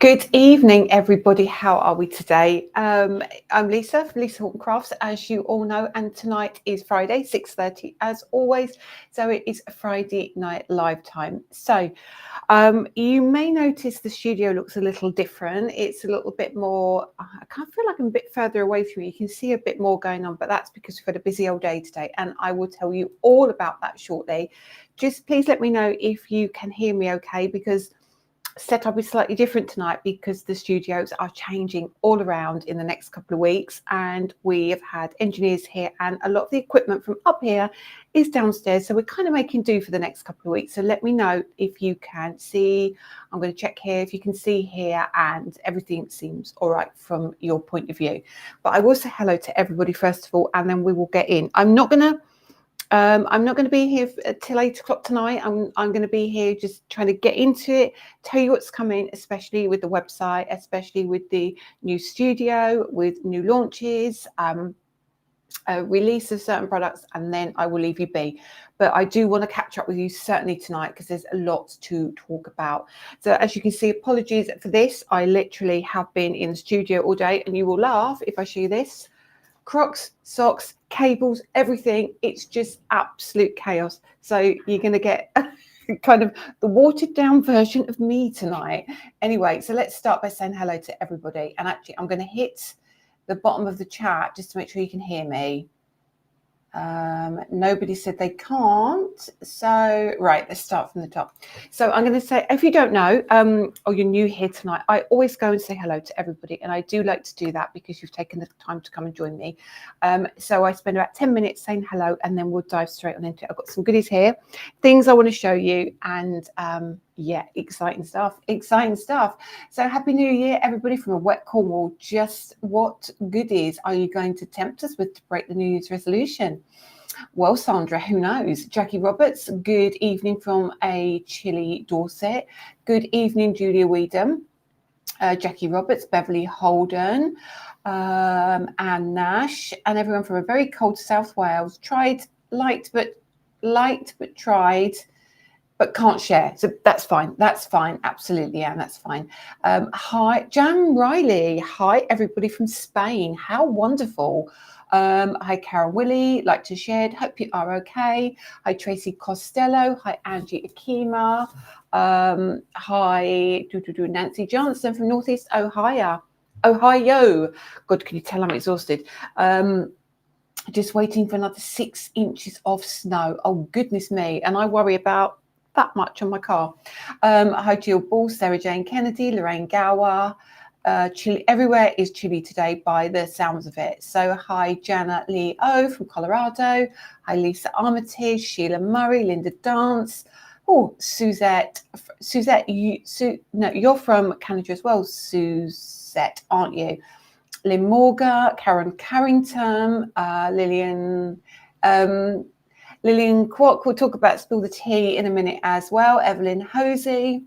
Good evening, everybody. How are we today? I'm Lisa from Lisa Horton Crafts, as you all know, and tonight is Friday, 6:30, as always. So it is a Friday night live time. So you may notice the studio looks a little different. It's a little bit more, I kind of feel like I'm a bit further away from you. You can see a bit more going on, but that's because we've had a busy old day today, and I will tell you all about that shortly. Just please let me know if you can hear me okay, because setup is slightly different tonight because the studios are changing all around in the next couple of weeks, and we have had engineers here and a lot of the equipment from up here is downstairs, so we're kind of making do for the next couple of weeks. So let me know if you can see. I'm going to check here if you can see here, and everything seems all right from your point of view. But I will say hello to everybody first of all, and then we will get in. I'm not going to be here till 8 o'clock tonight. I'm going to be here just trying to get into it, tell you what's coming, especially with the website, especially with the new studio, with new launches, release of certain products, and then I will leave you be. But I do want to catch up with you certainly tonight because there's a lot to talk about. So as you can see, apologies for this. I literally have been in the studio all day, and you will laugh if I show you this. Crocs, socks, cables, everything. It's just absolute chaos. So you're going to get kind of the watered down version of me tonight. Anyway, so let's start by saying hello to everybody. And actually, I'm going to hit the bottom of the chat just to make sure you can hear me. Nobody said they can't. So, right, let's start from the top. So I'm going to say, if you don't know, or you're new here tonight, I always go and say hello to everybody. And I do like to do that because you've taken the time to come and join me. So I spend about 10 minutes saying hello, and then we'll dive straight on into it. I've got some goodies here, things I want to show you, and yeah, exciting stuff. So happy new year, everybody from a wet Cornwall. Just what goodies are you going to tempt us with to break the New Year's resolution? Well, Sandra, who knows? Jackie Roberts, good evening from a chilly Dorset. Good evening, Julia Weedham, Jackie Roberts, Beverly Holden, Anne Nash, and everyone from a very cold South Wales. Tried, liked, but tried, but can't share. So that's fine. That's fine. Absolutely, Anne, that's fine. Hi, Jan Riley. Hi, everybody from Spain. How wonderful. Hi, Karen Willie. Like to share. Hope you are okay. Hi, Tracy Costello. Hi, Angie Akima. Hi, Nancy Johnson from Northeast Ohio. God, can you tell I'm exhausted? Just waiting for another 6 inches of snow. Oh, goodness me. And I worry about that much on my car. Hi, Jill Ball, Sarah Jane Kennedy, Lorraine Gower. Chilly everywhere is chilly today by the sounds of it. So hi, Jana Lee O from Colorado. Hi, Lisa Armitage, Sheila Murray, Linda Dance. Oh, Suzette, you're from Canada as well, Suzette, aren't you? Lynn Morga, Karen Carrington, Lillian Kwok. We'll talk about Spill the Tea in a minute as well. Evelyn Hosey.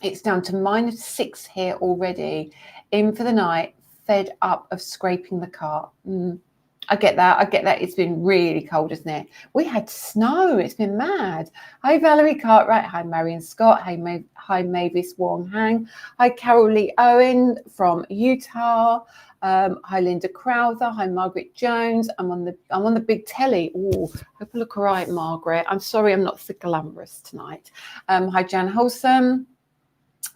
It's down to -6 here already. In for the night, fed up of scraping the car. I get that. It's been really cold, isn't it? We had snow. It's been mad. Hi, Valerie Cartwright. Hi, Marion Scott. Hi, Mavis Wong Hang. Hi, Carol Lee Owen from Utah. Hi, Linda Crowther. Hi, Margaret Jones. I'm on the big telly. Oh, hope I look all right, Margaret. I'm sorry I'm not so glamorous tonight. Hi, Jan Wholesome.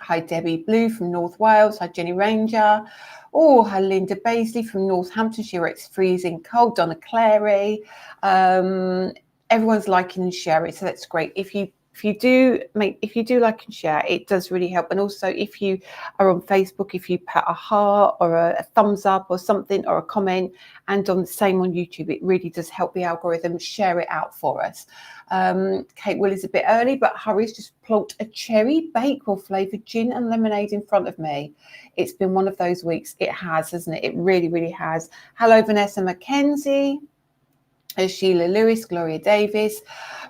Hi, Debbie Blue from North Wales. Hi, Jenny Ranger. Oh, hi, Linda Baisley from Northamptonshire. It's freezing cold. Donna Clary. Everyone's liking and sharing, so that's great. If you do like and share, it does really help. And also, if you are on Facebook, if you put a heart or a thumbs up or something or a comment, and on the same on YouTube, it really does help the algorithm share it out for us. Kate Will is a bit early, but hurries, just plonked a cherry bakewell flavoured gin and lemonade in front of me. It's been one of those weeks. It has, hasn't it? It really, really has. Hello, Vanessa McKenzie. Sheila Lewis, Gloria Davis.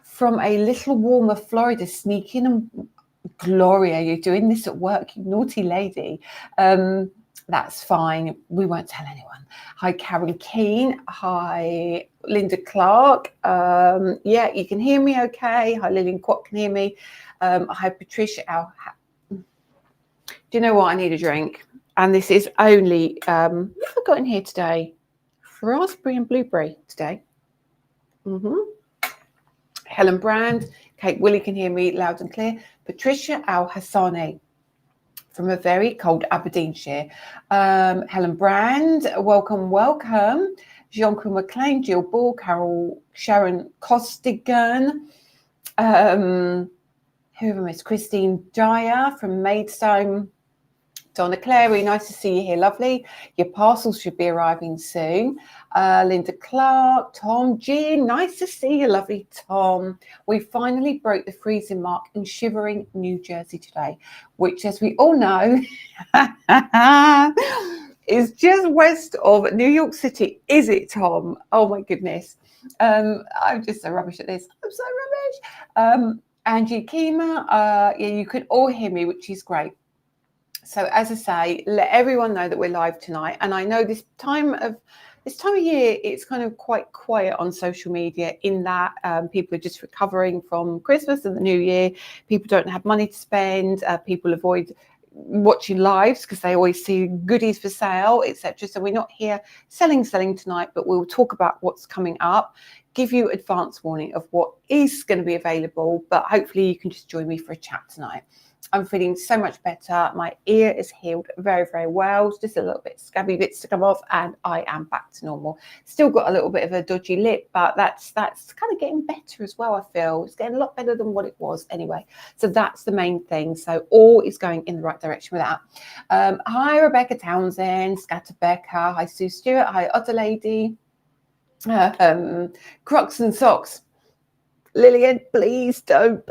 From a little warmer Florida, sneak in. And Gloria, you're doing this at work, you naughty lady. That's fine. We won't tell anyone. Hi, Karen Keane. Hi, Linda Clark. Yeah, you can hear me okay. Hi, Lillian Kwok can hear me. Hi, Patricia. Do you know what? I need a drink. And this is only, what have I got in here today? Raspberry and blueberry today. Helen Brand, Kate Willie can hear me loud and clear. Patricia Al Hassani from a very cold Aberdeenshire. Helen Brand, welcome, welcome. Jean-Claude McLean, Jill Ball, Carol, Sharon Costigan. Who have I missed? Christine Dyer from Maidstone. Donna Clary, nice to see you here, lovely. Your parcels should be arriving soon. Linda Clark, Tom, Jean, nice to see you, lovely Tom. We finally broke the freezing mark in shivering New Jersey today, which, as we all know, is just west of New York City. Is it, Tom? Oh my goodness. I'm just so rubbish at this. I'm so rubbish. Angie Kima, yeah, you can all hear me, which is great. So as I say, let everyone know that we're live tonight. And I know this time of year, it's kind of quite quiet on social media in that people are just recovering from Christmas and the New Year. People don't have money to spend. People avoid watching lives because they always see goodies for sale, etc. So we're not here selling tonight, but we'll talk about what's coming up, give you advance warning of what is going to be available. But hopefully you can just join me for a chat tonight. I'm feeling so much better. My ear is healed very, very well. Just a little bit scabby bits to come off, and I am back to normal. Still got a little bit of a dodgy lip, but that's kind of getting better as well. I feel it's getting a lot better than what it was anyway. So that's the main thing. So all is going in the right direction with that. Hi, Rebecca Townsend, Scatterbecker. Hi, Sue Stewart. Hi, Other Lady. Crocs and Socks. Lillian, please don't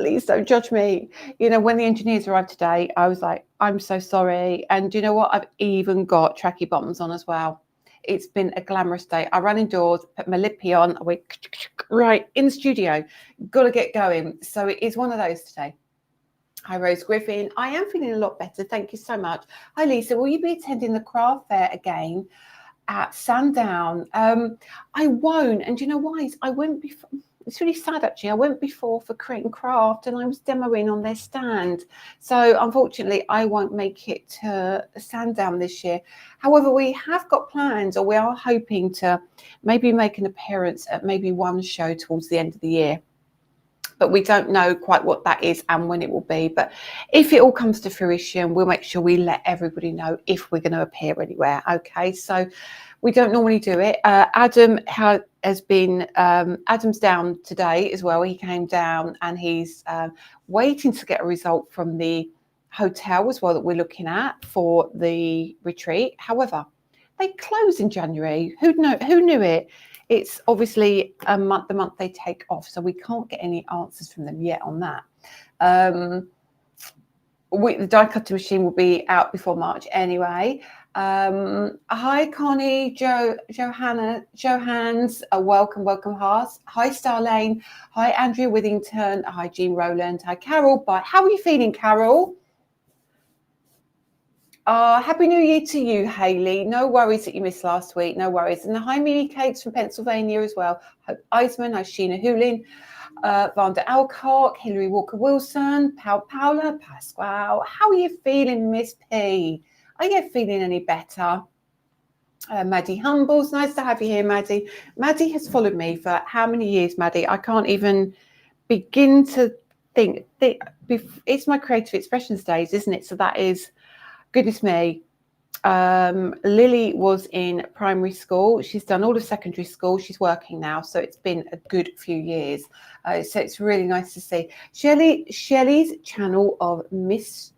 judge me. You know, when the engineers arrived today, I was like, I'm so sorry. And do you know what? I've even got tracky bottoms on as well. It's been a glamorous day. I ran indoors, put my lippy on. I went right in the studio. Got to get going. So it is one of those today. Hi, Rose Griffin. I am feeling a lot better. Thank you so much. Hi, Lisa. Will you be attending the craft fair again at Sandown? I won't. And do you know why? I went before. It's really sad, actually. I went before for Create and Craft and I was demoing on their stand. So unfortunately, I won't make it to Sandown this year. However, we have got plans, or we are hoping to maybe make an appearance at maybe one show towards the end of the year. But we don't know quite what that is and when it will be. But if it all comes to fruition, we'll make sure we let everybody know if we're going to appear anywhere. Okay, so we don't normally do it. Adam has been, Adam's down today as well. He came down and he's waiting to get a result from the hotel as well that we're looking at for the retreat. However, they close in January. Who knew it? It's obviously the month they take off, so we can't get any answers from them yet on that. The die cutting machine will be out before March anyway. Hi, Connie, Johans, welcome, Haas. Hi, Starlane. Hi, Andrea Withington. Hi, Jean Rowland. Hi, Carol. Bye. How are you feeling, Carol? Happy New Year to you, Hayley. No worries that you missed last week. No worries. And hi, Mini Cakes from Pennsylvania as well. Hope Eisman. Hi, Sheena Hoolin. Vanda Alcock, Hilary Walker-Wilson, Paula Pasquale. How are you feeling, Miss P? Are you feeling any better? Maddie Humbles, nice to have you here, Maddie. Maddie has followed me for how many years, Maddie? I can't even begin to think. It's my creative expressions days, isn't it? So that is, goodness me. Lily was in primary school. She's done all of secondary school. She's working now, so it's been a good few years. So it's really nice to see Shelley's channel of Misk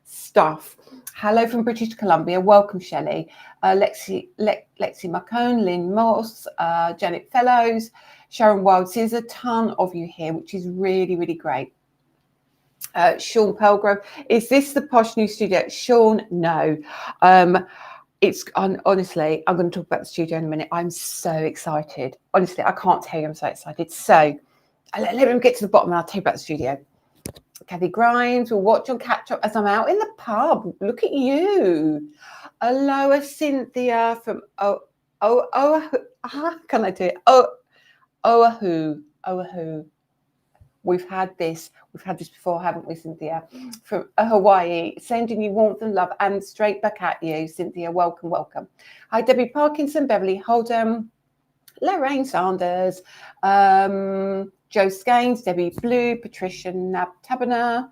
Stuff. Hello from British Columbia. Welcome, Shelley. Lexi Macone, Lynn Moss, Janet Fellows, Sharon Wild. So there's a ton of you here, which is really, really great. Sean Pelgrove, is this the posh new studio? Sean, no. It's honestly, I'm going to talk about the studio in a minute. I'm so excited. Honestly, I can't tell you, I'm so excited. So let me get to the bottom and I'll tell you about the studio. Kathy Grimes will watch on catch up as I'm out in the pub. Look at you. Aloha Cynthia from can I do it? Oahu. We've had this before, haven't we, Cynthia? From Hawaii, sending you warmth and love and straight back at you, Cynthia. Welcome, welcome. Hi, Debbie Parkinson, Beverly Holden, Lorraine Sanders, Joe Scaines, Debbie Blue, Patricia Nabtabana.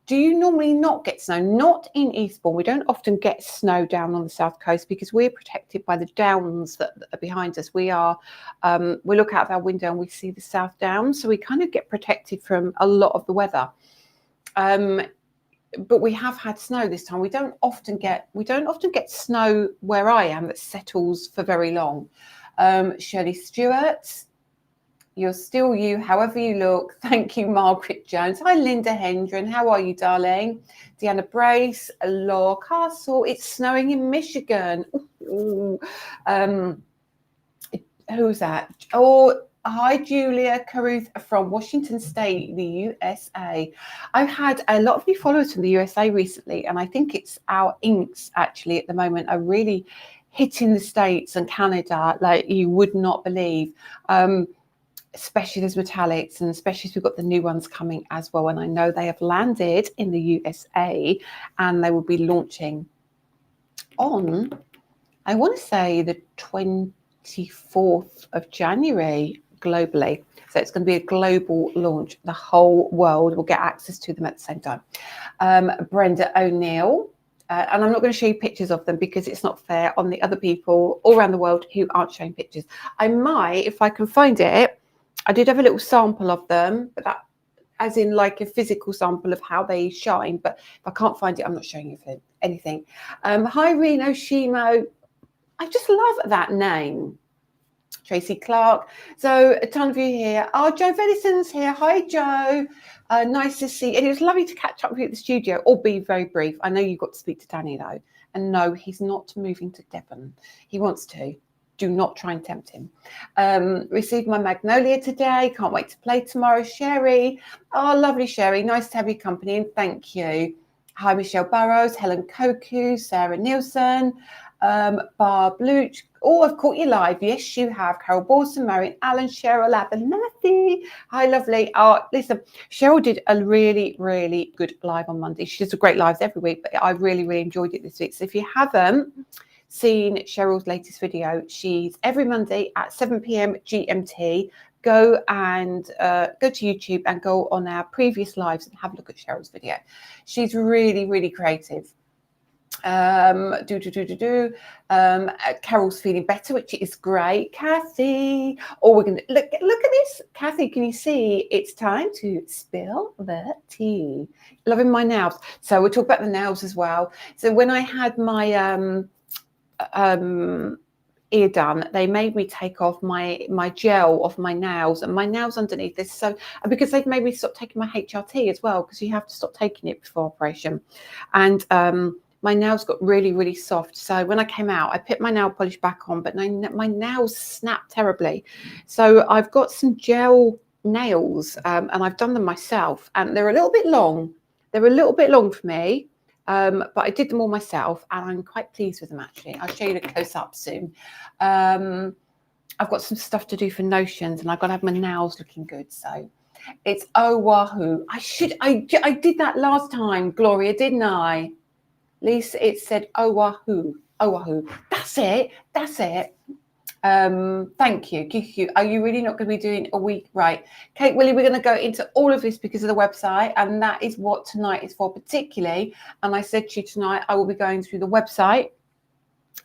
Do you normally not get snow? Not in Eastbourne. We don't often get snow down on the south coast because we're protected by the downs that are behind us. We look out of our window and we see the South Downs, so we kind of get protected from a lot of the weather. But we have had snow this time. We don't often get snow where I am that settles for very long. Shirley Stewart. You're still you, however you look. Thank you, Margaret Jones. Hi, Linda Hendren. How are you, darling? Deanna Brace, Laura Castle. It's snowing in Michigan. Ooh. Who's that? Oh, hi, Julia Caruth from Washington State, the USA. I've had a lot of new followers from the USA recently, and I think it's our inks actually at the moment are really hitting the States and Canada like you would not believe. Especially those metallics, and especially as we've got the new ones coming as well. And I know they have landed in the USA and they will be launching on, I want to say, the 24th of January globally. So it's going to be a global launch. The whole world will get access to them at the same time. Brenda O'Neill. And I'm not going to show you pictures of them because it's not fair on the other people all around the world who aren't showing pictures. I might, if I can find it, I did have a little sample of them, but that, as in like a physical sample of how they shine. But if I can't find it, I'm not showing you anything. Hi, Reno Shimo. I just love that name. Tracy Clark. So a ton of you here. Oh, Joe Velison's here. Hi, Joe. Nice to see you. And it was lovely to catch up with you at the studio, or be very brief. I know you got to speak to Danny, though. And no, he's not moving to Devon. He wants to. Do not try and tempt him. Received my magnolia today. Can't wait to play tomorrow. Sherry. Oh, lovely, Sherry. Nice to have your company, and thank you. Hi, Michelle Burrows, Helen Koku, Sarah Nielsen, Barb Luch. Oh, I've caught you live. Yes, you have. Carol Borson, Marion Allen, Cheryl Abernathy. Hi, lovely. Oh, listen, Cheryl did a really, really good live on Monday. She does great lives every week, but I really, really enjoyed it this week. So if you haven't seen Cheryl's latest video, she's every Monday at 7 p.m. GMT. Go to YouTube and go on our previous lives and have a look at Cheryl's video. She's really, really creative. Carol's feeling better, which is great. Kathy, we're gonna look at this. Kathy, can you see? It's time to spill the tea. Loving my nails. So we'll talk about the nails as well. So when I had my ear done, they made me take off my gel off my nails, and my nails underneath this, so because they've made me stop taking my HRT as well, because you have to stop taking it before operation. And my nails got really, really soft. So when I came out, I put my nail polish back on, but my nails snapped terribly. So I've got some gel nails, and I've done them myself, and they're a little bit long. They're a little bit long for me. But I did them all myself, and I'm quite pleased with them, actually. I'll show you the close up soon. I've got some stuff to do for Notions, and I've got to have my nails looking good. So it's Oahu. I did that last time, Gloria, didn't I? Lisa, it said Oahu. That's it. Thank you. Are you really not going to be doing a week? Right. Kate Willie, we're going to go into all of this because of the website, and that is what tonight is for particularly. And I said to you tonight, I will be going through the website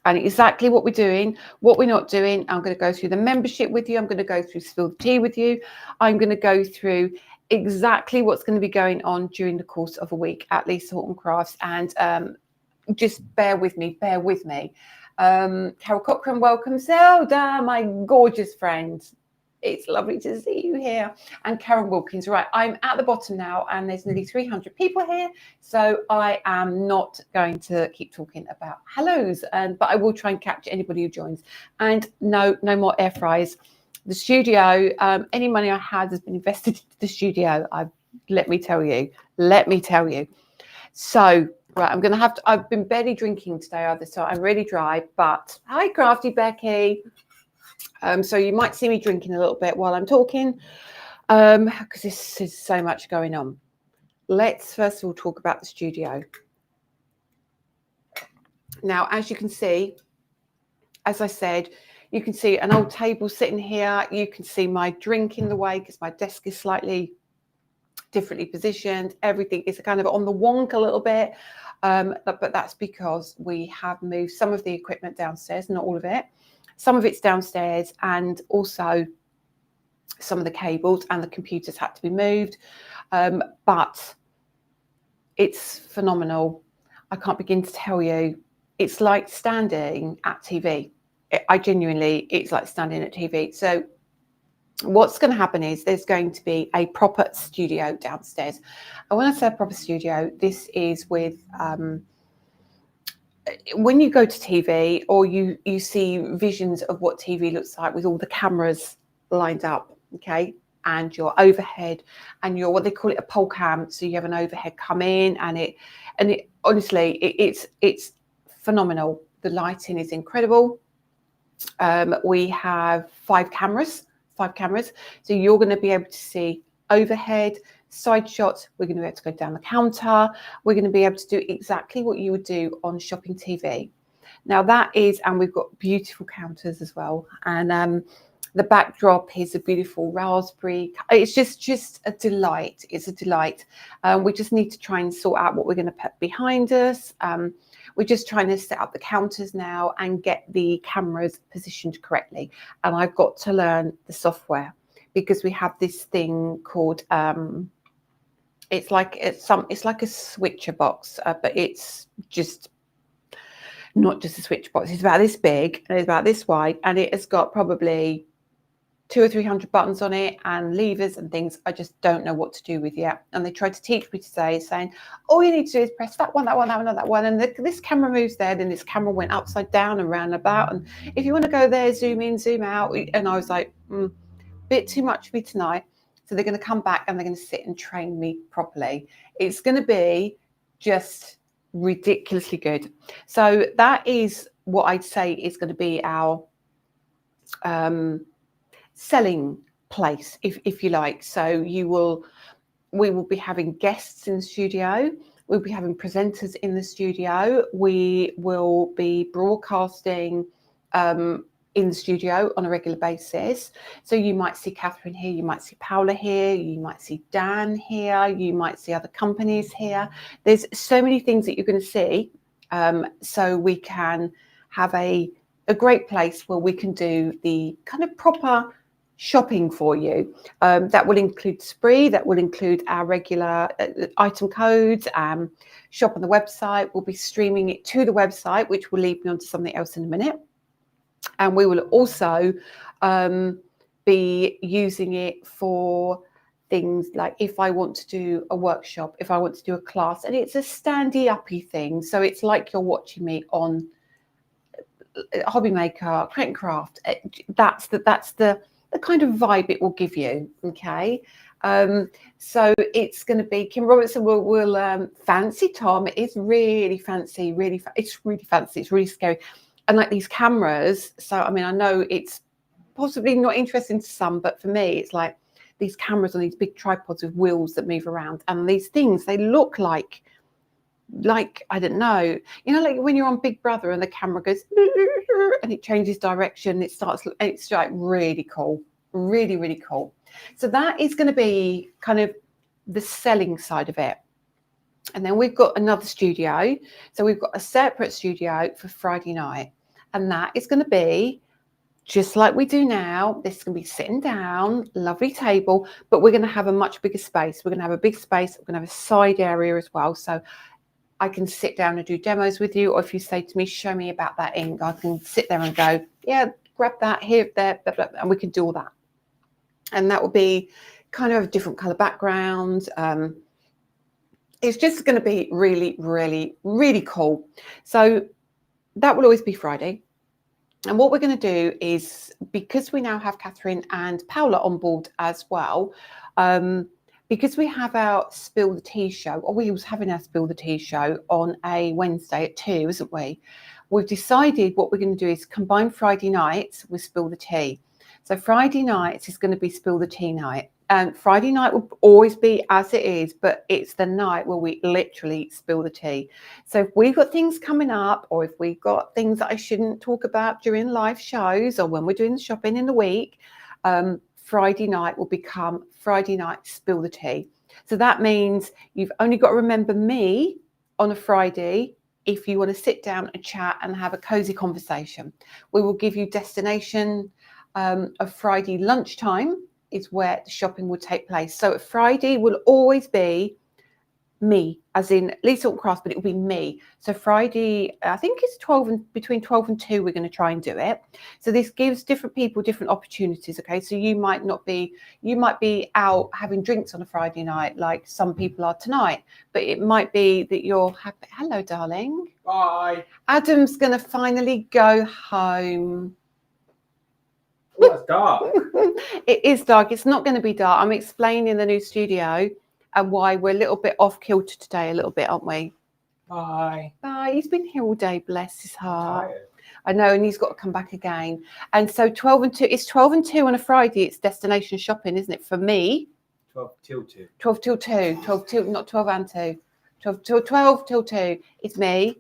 and exactly what we're doing, what we're not doing. I'm going to go through the membership with you. I'm going to go through Spill the Tea with you. I'm going to go through exactly what's going to be going on during the course of a week at Lisa Horton Crafts. And just bear with me. Carol Cochran, welcome. Zelda, my gorgeous friend. It's lovely to see you here. And Karen Wilkins, right, I'm at the bottom now, and there's nearly 300 people here, so I am not going to keep talking about hellos, but I will try and capture anybody who joins. And no more air fryers. The studio, any money I had has been invested into the studio. Let me tell you. So right, I'm going to have to, I've been barely drinking today either, so I'm really dry, but hi, Crafty Becky. So you might see me drinking a little bit while I'm talking. because this is so much going on. Let's first of all talk about the studio. Now, as you can see, as I said, you can see an old table sitting here. You can see my drink in the way because my desk is slightly differently positioned. Everything is kind of on the wonk a little bit, but that's because we have moved some of the equipment downstairs, not all of it. Some of it's downstairs, and also some of the cables and the computers had to be moved, but it's phenomenal. I can't begin to tell you. It's like standing at TV. It's like standing at TV. So what's going to happen is there's going to be a proper studio downstairs. And when I say a proper studio, this is with, when you go to TV or you see visions of what TV looks like with all the cameras lined up, okay, and your overhead and your, what they call it, a pole cam. So you have an overhead come in, and it honestly, it's phenomenal. The lighting is incredible. We have 5 cameras. So you're going to be able to see overhead, side shots. We're going to be able to go down the counter. We're going to be able to do exactly what you would do on shopping TV. Now that is, and we've got beautiful counters as well. And the backdrop is a beautiful raspberry. It's just a delight. It's a delight. We just need to try and sort out what we're going to put behind us. We're just trying to set up the counters now and get the cameras positioned correctly. And I've got to learn the software because we have this thing called, it's like a switcher box, but it's just not just a switch box. It's about this big and it's about this wide, and it has got probably 200 or 300 buttons on it and levers and things I just don't know what to do with yet. And they tried to teach me today, saying, all you need to do is press that one, that one, that one, that one. And this camera moves there, then this camera went upside down and round about. And if you want to go there, zoom in, zoom out. And I was like, bit too much for me tonight. So they're going to come back and they're going to sit and train me properly. It's going to be just ridiculously good. So that is what I'd say is going to be our selling place, if you like. So we will be having guests in the studio. We'll be having presenters in the studio. We will be broadcasting in the studio on a regular basis. So you might see Catherine here, you might see Paula here, you might see Dan here, you might see other companies here. There's so many things that you're going to see. So we can have a great place where we can do the kind of proper shopping for you. That will include Spree, that will include our regular item codes, shop on the website. We'll be streaming it to the website, which will lead me on to something else in a minute. And we will also be using it for things like if I want to do a workshop, if I want to do a class, and it's a standy-uppy thing. So it's like you're watching me on Hobby Maker, Create and Craft. That's the kind of vibe it will give you, okay? So it's going to be, Kim Robertson will fancy Tom. It is really fancy, it's really fancy, it's really scary. And like these cameras, so I mean, I know it's possibly not interesting to some, but for me, it's like these cameras on these big tripods with wheels that move around. And these things, they look like I don't know, you know, like when you're on Big Brother and the camera goes and it changes direction, it's like really cool, really cool. So that is going to be kind of the selling side of it. And then we've got another studio. So we've got a separate studio for Friday night, and that is going to be just like we do now. This is going to be sitting down, lovely table, but we're going to have a much bigger space. We're going to have a big space. We're going to have a side area as well. So I can sit down and do demos with you, or if you say to me, show me about that ink, I can sit there and go, yeah, grab that here, there, blah, blah, blah, and we can do all that. And that will be kind of a different color background. It's just going to be really cool. So that will always be Friday. And what we're going to do is, because we now have Catherine and Paula on board as well, because we have our Spill the Tea show, or we was having our Spill the Tea show on a Wednesday at 2, isn't we? We've decided what we're going to do is combine Friday nights with Spill the Tea. So Friday nights is going to be Spill the Tea night. And Friday night will always be as it is, but it's the night where we literally spill the tea. So if we've got things coming up, or if we've got things that I shouldn't talk about during live shows, or when we're doing the shopping in the week, Friday night will become Friday night spill the tea. So that means you've only got to remember me on a Friday if you want to sit down and chat and have a cozy conversation. We will give you destination of Friday lunchtime is where the shopping will take place. So Friday will always be me, as in Lisa Horton Crafts, but it will be me. So Friday, I think it's between 12 and 2, we're going to try and do it. So this gives different people different opportunities. Okay, so you might be out having drinks on a Friday night, like some people are tonight, but it might be that you're happy. Hello, darling. Bye. Adam's going to finally go home. Oh, it's dark. It is dark. It's not going to be dark. I'm explaining the new studio and why we're a little bit off kilter today, a little bit, aren't we? Bye. Bye. He's been here all day, bless his heart. Tired. I know, and he's got to come back again. And so 12 and 2, it's 12 and 2 on a Friday. It's destination shopping, isn't it? For me. 12 till 2. 12 till 2. 12 till, not 12 and 2. 12 till 2. It's me.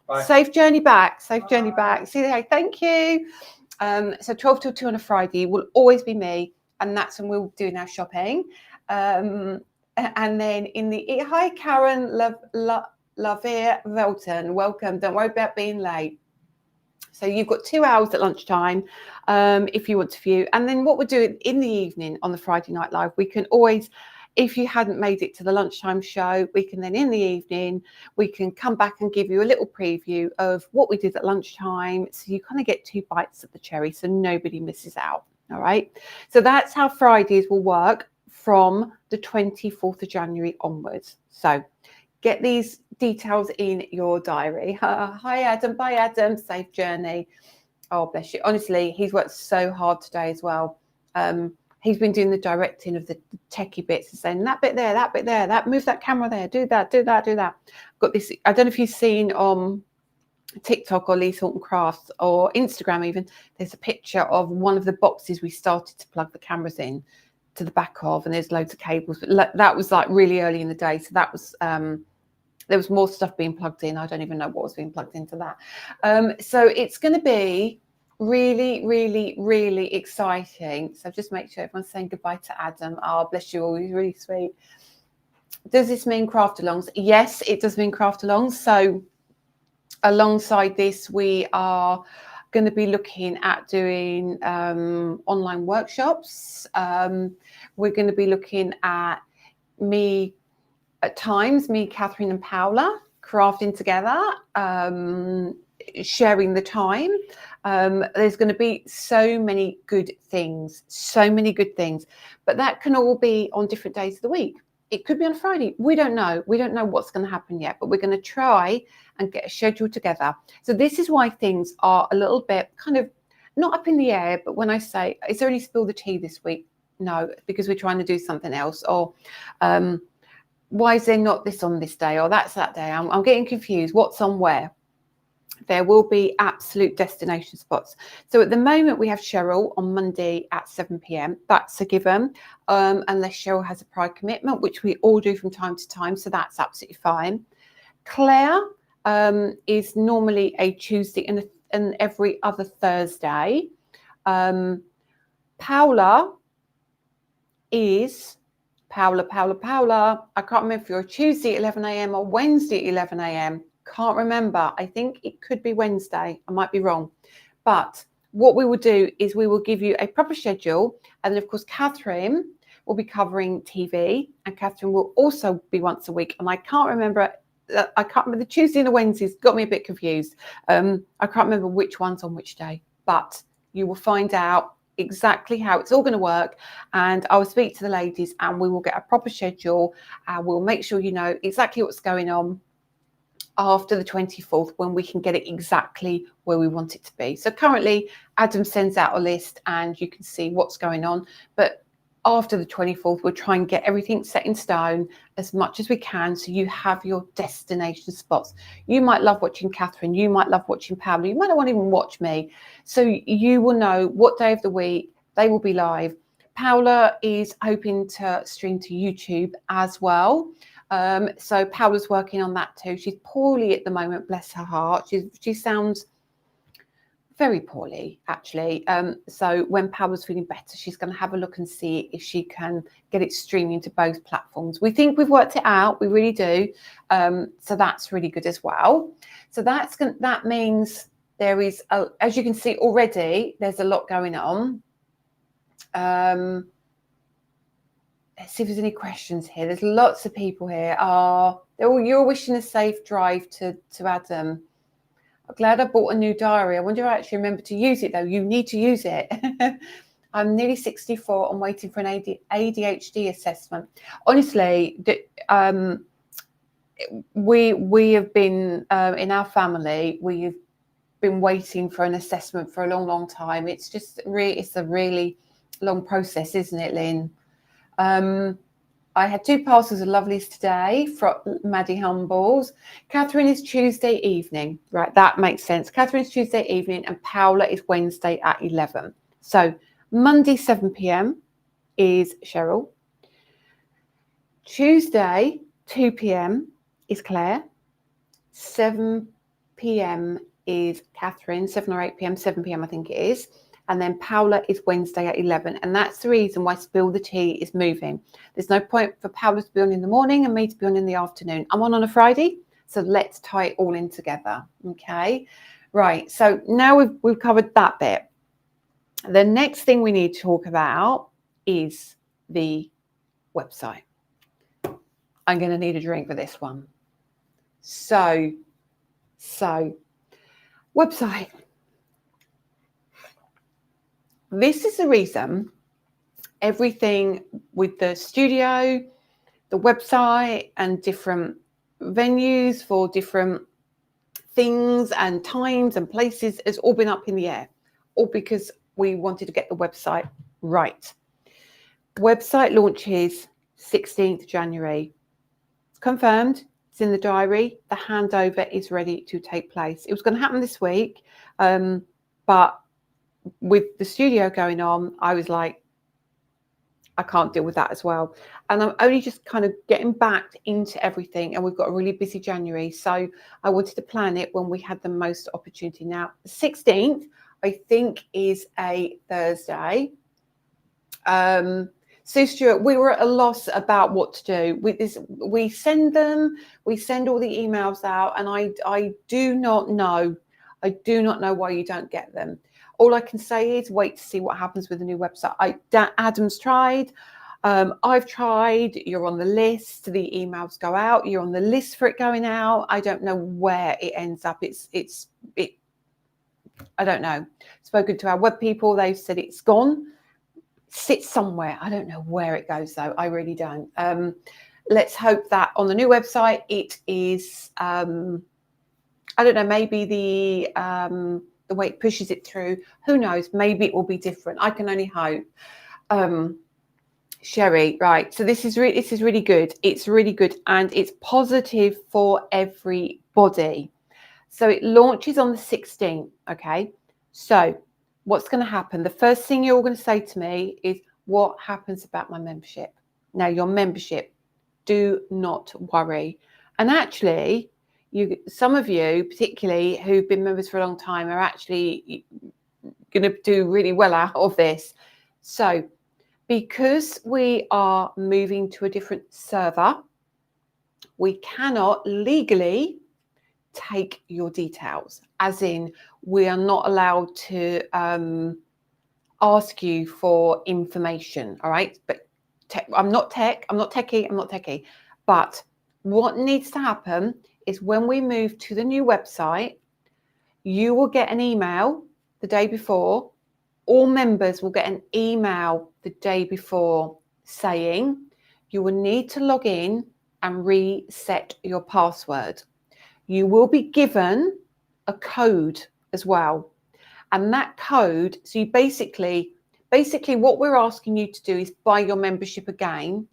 Bye. Safe journey back. Safe journey back. See you there. Thank you. So 12 till 2 on a Friday will always be me. And that's when we'll do our shopping. And then in the hi Karen Lavia Velton, welcome. Don't worry about being late. So you've got 2 hours at lunchtime if you want to view. And then what we're doing in the evening on the Friday Night Live, we can always, if you hadn't made it to the lunchtime show, we can then in the evening, we can come back and give you a little preview of what we did at lunchtime. So you kind of get 2 bites of the cherry so nobody misses out. All right. So that's how Fridays will work from the 24th of January onwards. So get these details in your diary. Hi, Adam. Bye, Adam. Safe journey. Oh, bless you. Honestly, he's worked so hard today as well. He's been doing the directing of the techie bits and saying that bit there, that move that camera there, do that. Got this. I don't know if you've seen on TikTok or Lisa Horton Crafts or Instagram even, there's a picture of one of the boxes we started to plug the cameras in to the back of, and there's loads of cables, but that was like really early in the day, so that was there was more stuff being plugged in. I don't even know what was being plugged into that. So it's going to be really, really, really exciting. So just make sure everyone's saying goodbye to Adam. Oh, bless you all, he's really sweet. Does this mean craft alongs? Yes, it does mean craft alongs. So alongside this, we are going to be looking at doing online workshops. We're going to be looking at me, Catherine and Paula crafting together, sharing the time. There's going to be so many good things, but that can all be on different days of the week. It could be on Friday. We don't know. We don't know what's going to happen yet, but we're going to try and get a schedule together. So this is why things are a little bit kind of not up in the air. But when I say, is there any spill the tea this week? No, because we're trying to do something else. Or why is there not this on this day? Or that's that day. I'm getting confused. What's on where? There will be absolute destination spots. So at the moment we have Cheryl on Monday at 7 p.m. That's a given, unless Cheryl has a prior commitment, which we all do from time to time. So that's absolutely fine. Claire is normally a Tuesday and every other Thursday. Paula is Paula. I can't remember if you're a Tuesday at 11 a.m. or Wednesday at 11 a.m. Can't remember. I think it could be Wednesday. I might be wrong. But what we will do is we will give you a proper schedule. And then, of course, Catherine will be covering TV. And Catherine will also be once a week. And I can't remember the Tuesday and the Wednesdays got me a bit confused. I can't remember which one's on which day. But you will find out exactly how it's all going to work. And I will speak to the ladies and we will get a proper schedule. We'll make sure you know exactly what's going on after the 24th, when we can get it exactly where we want it to be. So currently Adam sends out a list and you can see what's going on, but after the 24th we'll try and get everything set in stone as much as we can, so you have your destination spots. You might love watching Catherine, you might love watching Paula, you might not want to even watch me, so you will know what day of the week they will be live. Paula is hoping to stream to YouTube as well. So Paula's working on that too. She's poorly at the moment, bless her heart. She sounds very poorly, actually. So when Paula's feeling better, she's going to have a look and see if she can get it streaming to both platforms. We think we've worked it out. We really do. So that's really good as well. So that means there is, as you can see already, there's a lot going on. Let's see if there's any questions here. There's lots of people here. You're wishing a safe drive to Adam. I'm glad I bought a new diary. I wonder if I actually remember to use it, though. You need to use it. I'm nearly 64. I'm waiting for an ADHD assessment. Honestly, we have been, in our family, we've been waiting for an assessment for a long, long time. It's just it's a really long process, isn't it, Lynn? I had 2 parcels of lovelies today from Maddie Humbles. Catherine is Tuesday evening. Right, that makes sense. Catherine is Tuesday evening and Paula is Wednesday at 11. So Monday 7 p.m. is Cheryl. Tuesday 2 p.m. is Claire. 7 p.m. is Catherine. 7 or 8 p.m. 7 p.m. I think it is. And then Paula is Wednesday at 11. And that's the reason why Spill the Tea is moving. There's no point for Paula to be on in the morning and me to be on in the afternoon. I'm on a Friday, so let's tie it all in together, okay? Right, so now we've covered that bit. The next thing we need to talk about is the website. I'm going to need a drink for this one. So website. This is the reason everything with the studio, the website, and different venues for different things and times and places has all been up in the air, all because we wanted to get the website right. Website launches 16th January. It's confirmed. It's in the diary. The handover is ready to take place. It was going to happen this week, but with the studio going on, I was like, I can't deal with that as well. And I'm only just kind of getting back into everything. And we've got a really busy January. So I wanted to plan it when we had the most opportunity. Now, the 16th, I think, is a Thursday. Sue Stewart, we were at a loss about what to do. We send all the emails out, and I do not know why you don't get them. All I can say is wait to see what happens with the new website. Adam's tried. I've tried. You're on the list. The emails go out. You're on the list for it going out. I don't know where it ends up. I don't know. Spoken to our web people. They've said it's gone. Sits somewhere. I don't know where it goes, though. I really don't. Let's hope that on the new website it is, I don't know, maybe the way it pushes it through. Who knows? Maybe it will be different. I can only hope. Sherry, right. So this is really good. It's really good, and it's positive for everybody. So it launches on the 16th. Okay. So what's going to happen? The first thing you're going to say to me is, what happens about my membership? Now, your membership, do not worry. And actually, some of you, particularly who've been members for a long time, are actually going to do really well out of this. So because we are moving to a different server, we cannot legally take your details, as in we are not allowed to ask you for information. All right, but I'm not techie, but what needs to happen is when we move to the new website, you will get an email the day before. All members will get an email the day before saying you will need to log in and reset your password. You will be given a code as well. And that code, so you basically what we're asking you to do is buy your membership again,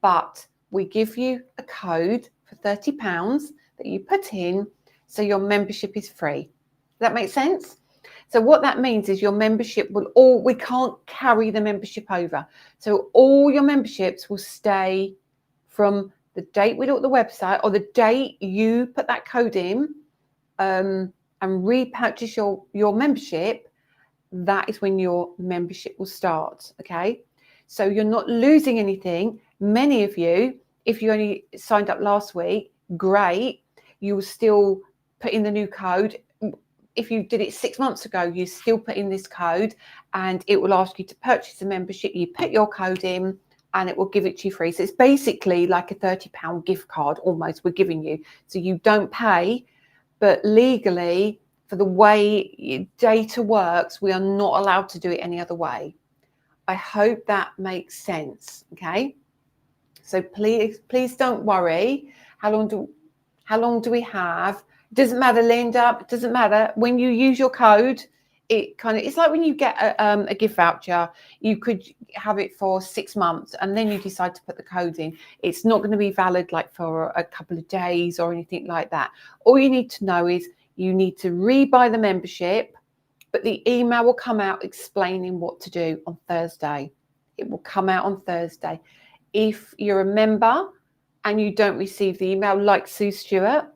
but we give you a code for £30 that you put in, so your membership is free. Does that make sense? So what that means is your membership we can't carry the membership over. So all your memberships will stay from the date we look at the website or the date you put that code in and repurchase your membership. That is when your membership will start. Okay. So you're not losing anything. Many of you, if you only signed up last week, great. You will still put in the new code. If you did it 6 months ago, you still put in this code and it will ask you to purchase a membership. You put your code in and it will give it to you free. So it's basically like a £30 gift card almost we're giving you. So you don't pay, but legally, for the way data works, we are not allowed to do it any other way. I hope that makes sense. Okay. So please don't worry. How long do we have? It doesn't matter, Linda. It doesn't matter. When you use your code, it's like when you get a gift voucher, you could have it for 6 months and then you decide to put the code in. It's not going to be valid like for a couple of days or anything like that. All you need to know is you need to rebuy the membership, but the email will come out explaining what to do on Thursday. It will come out on Thursday. If you're a member and you don't receive the email, like Sue Stewart,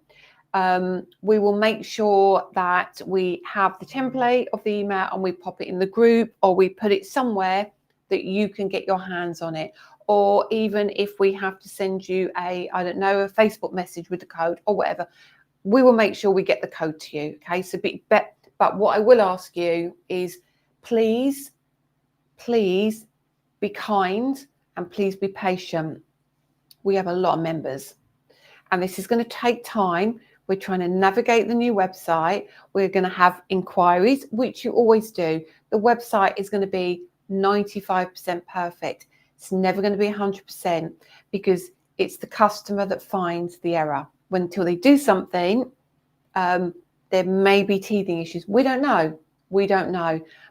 we will make sure that we have the template of the email and we pop it in the group or we put it somewhere that you can get your hands on it. Or even if we have to send you a Facebook message with the code or whatever, we will make sure we get the code to you. Okay, so but what I will ask you is please be kind and please be patient. We have a lot of members and this is going to take time. We're trying to navigate the new website. We're going to have inquiries, which you always do. The website is going to be 95% perfect. It's never going to be 100% because it's the customer that finds the error. Until they do something, there may be teething issues. We don't know.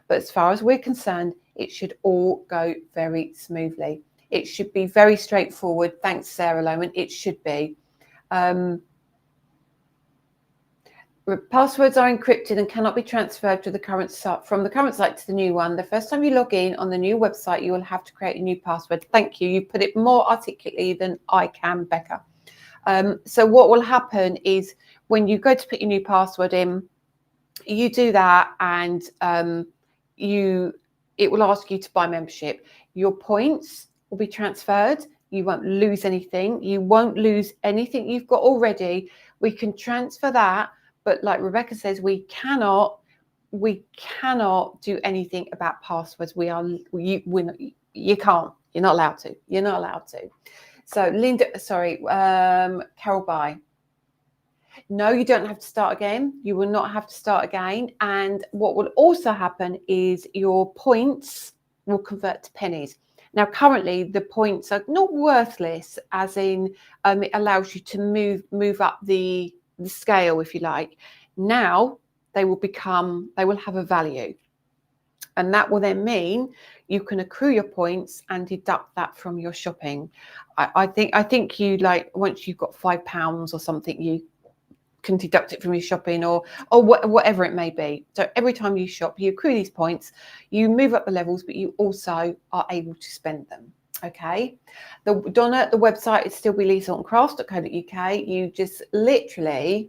But as far as we're concerned, it should all go very smoothly. It should be very straightforward. Thanks, Sarah Loman. It should be. Passwords are encrypted and cannot be transferred to the current site from the current site to the new one. The first time you log in on the new website, you will have to create a new password. Thank you. You put it more articulately than I can, Becca. So what will happen is when you go to put your new password in, you do that and it will ask you to buy membership. Your points will be transferred. You won't lose anything. You won't lose anything you've got already. We can transfer that. But like Rebecca says, we cannot do anything about passwords. You can't. You're not allowed to. So Linda, Carol By. No, you don't have to start again. You will not have to start again. And what will also happen is your points will convert to pennies. Now, currently, the points are not worthless, as in it allows you to move up the scale, if you like. Now they will have a value, and that will then mean you can accrue your points and deduct that from your shopping. I think you once you've got £5 or something, you can deduct it from your shopping or whatever it may be. So every time you shop, you accrue these points, you move up the levels, but you also are able to spend them. Okay. Donna, the website is still be lisaandcrafts.co.uk. You just literally,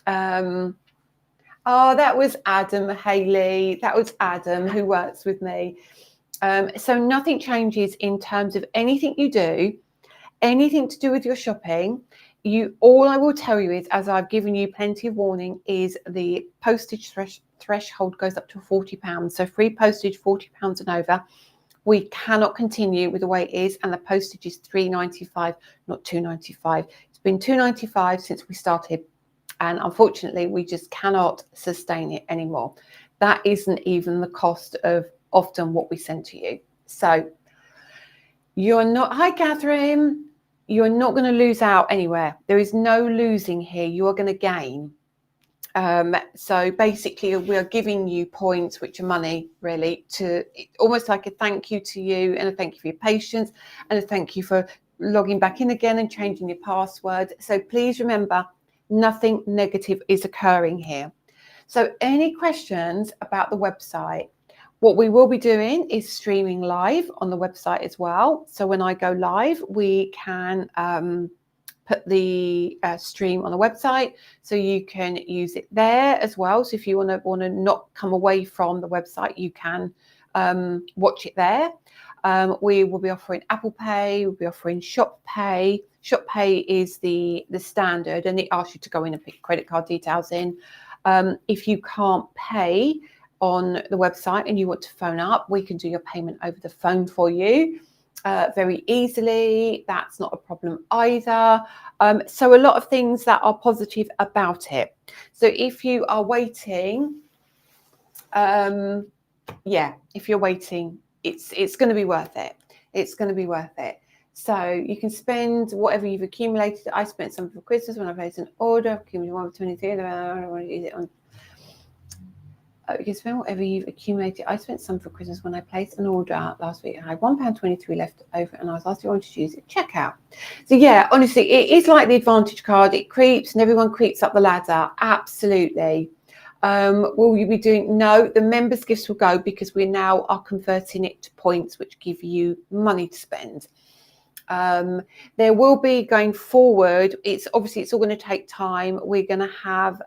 that was Adam Haley. That was Adam who works with me. So nothing changes in terms of anything you do, anything to do with your shopping. All I will tell you is, as I've given you plenty of warning, is the postage threshold goes up to £40. So free postage, £40 and over. We cannot continue with the way it is, and the postage is £3.95, not £2.95. It's been £2.95 since we started, and unfortunately, we just cannot sustain it anymore. That isn't even the cost of often what we send to you. So you're not. Hi, Catherine. You're not going to lose out anywhere. There is no losing here. You are going to gain. So basically, we are giving you points, which are money, really, to almost like a thank you to you, and a thank you for your patience, and a thank you for logging back in again and changing your password. So please remember, nothing negative is occurring here. So any questions about the website? What we will be doing is streaming live on the website as well. So when I go live, we can put the stream on the website, so you can use it there as well. So if you want to not come away from the website, you can watch it there. We will be offering Apple Pay. We'll be offering Shop Pay. Shop Pay is the standard, and it asks you to go in and put credit card details in. If you can't pay on the website and you want to phone up, we can do your payment over the phone for you very easily. That's not a problem either. So a lot of things that are positive about it. So if you are waiting, if you're waiting, it's going to be worth it. It's going to be worth it. So you can spend whatever you've accumulated. I spent some for Christmas when I placed an order. I've accumulated 1 for 23. I don't want to use it on. You can spend whatever you've accumulated. I spent some for Christmas when I placed an order last week. I had £1.23 left over, and I was asked if I wanted to use it. Checkout. So yeah, honestly, it is like the Advantage card. It creeps, and everyone creeps up the ladder. Absolutely. Will you be doing? No, the members' gifts will go, because we now are converting it to points, which give you money to spend. There will be, going forward, it's all going to take time. We're going to have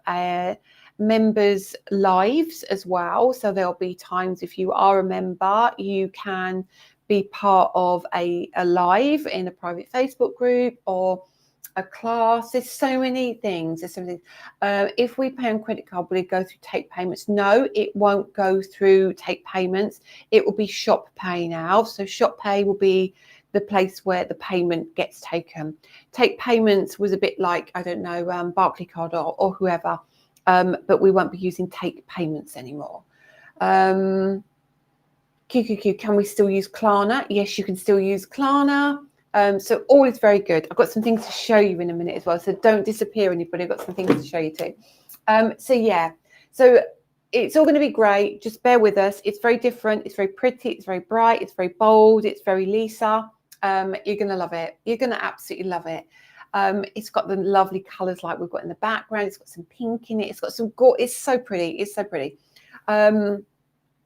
members lives as well, so there'll be times, if you are a member, you can be part of a live in a private Facebook group or a class. There's so many things. If we pay on credit card, will it go through take payments? No, it won't go through take payments. It will be Shop Pay now. So Shop Pay will be the place where the payment gets taken. Take payments was a bit like, I don't know, Barclaycard or whoever, but we won't be using take payments anymore. QQQ, can we still use Klarna? Yes, you can still use Klarna. So all is very good. I've got some things to show you in a minute as well, so don't disappear, anybody. I've got some things to show you too. So it's all going to be great. Just bear with us. It's very different. It's very pretty. It's very bright. It's very bold. It's very Lisa. You're going to love it. You're going to absolutely love it. It's got the lovely colours like we've got in the background. It's got some pink in it. It's got some it's so pretty. It's so pretty.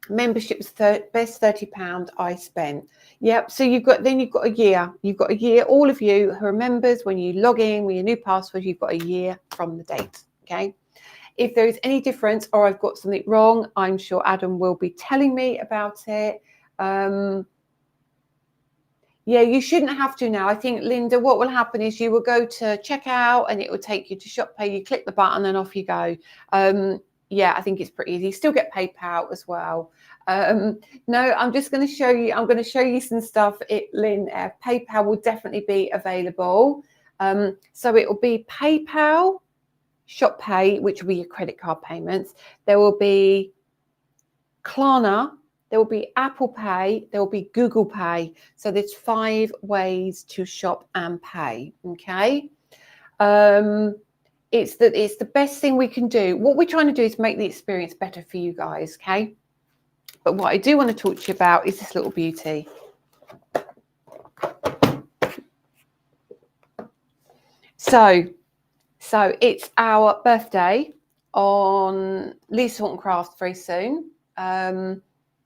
Membership was best £30 I spent. Yep. So you've got a year. You've got a year. All of you who are members, when you log in with your new password, you've got a year from the date. Okay. If there is any difference or I've got something wrong, I'm sure Adam will be telling me about it. Yeah, you shouldn't have to now. I think, Linda, what will happen is you will go to checkout and it will take you to Shop Pay. You click the button and off you go. Yeah, I think it's pretty easy. You still get PayPal as well. No, I'm just going to show you. I'm going to show you some stuff. Lynn, PayPal will definitely be available. So it will be PayPal, Shop Pay, which will be your credit card payments. There will be Klarna. There will be Apple Pay, there will be Google Pay. So there's 5 ways to shop and pay, okay? It's the best thing we can do. What we're trying to do is make the experience better for you guys, okay? But what I do want to talk to you about is this little beauty. So it's our birthday on Lisa Horton Crafts very soon.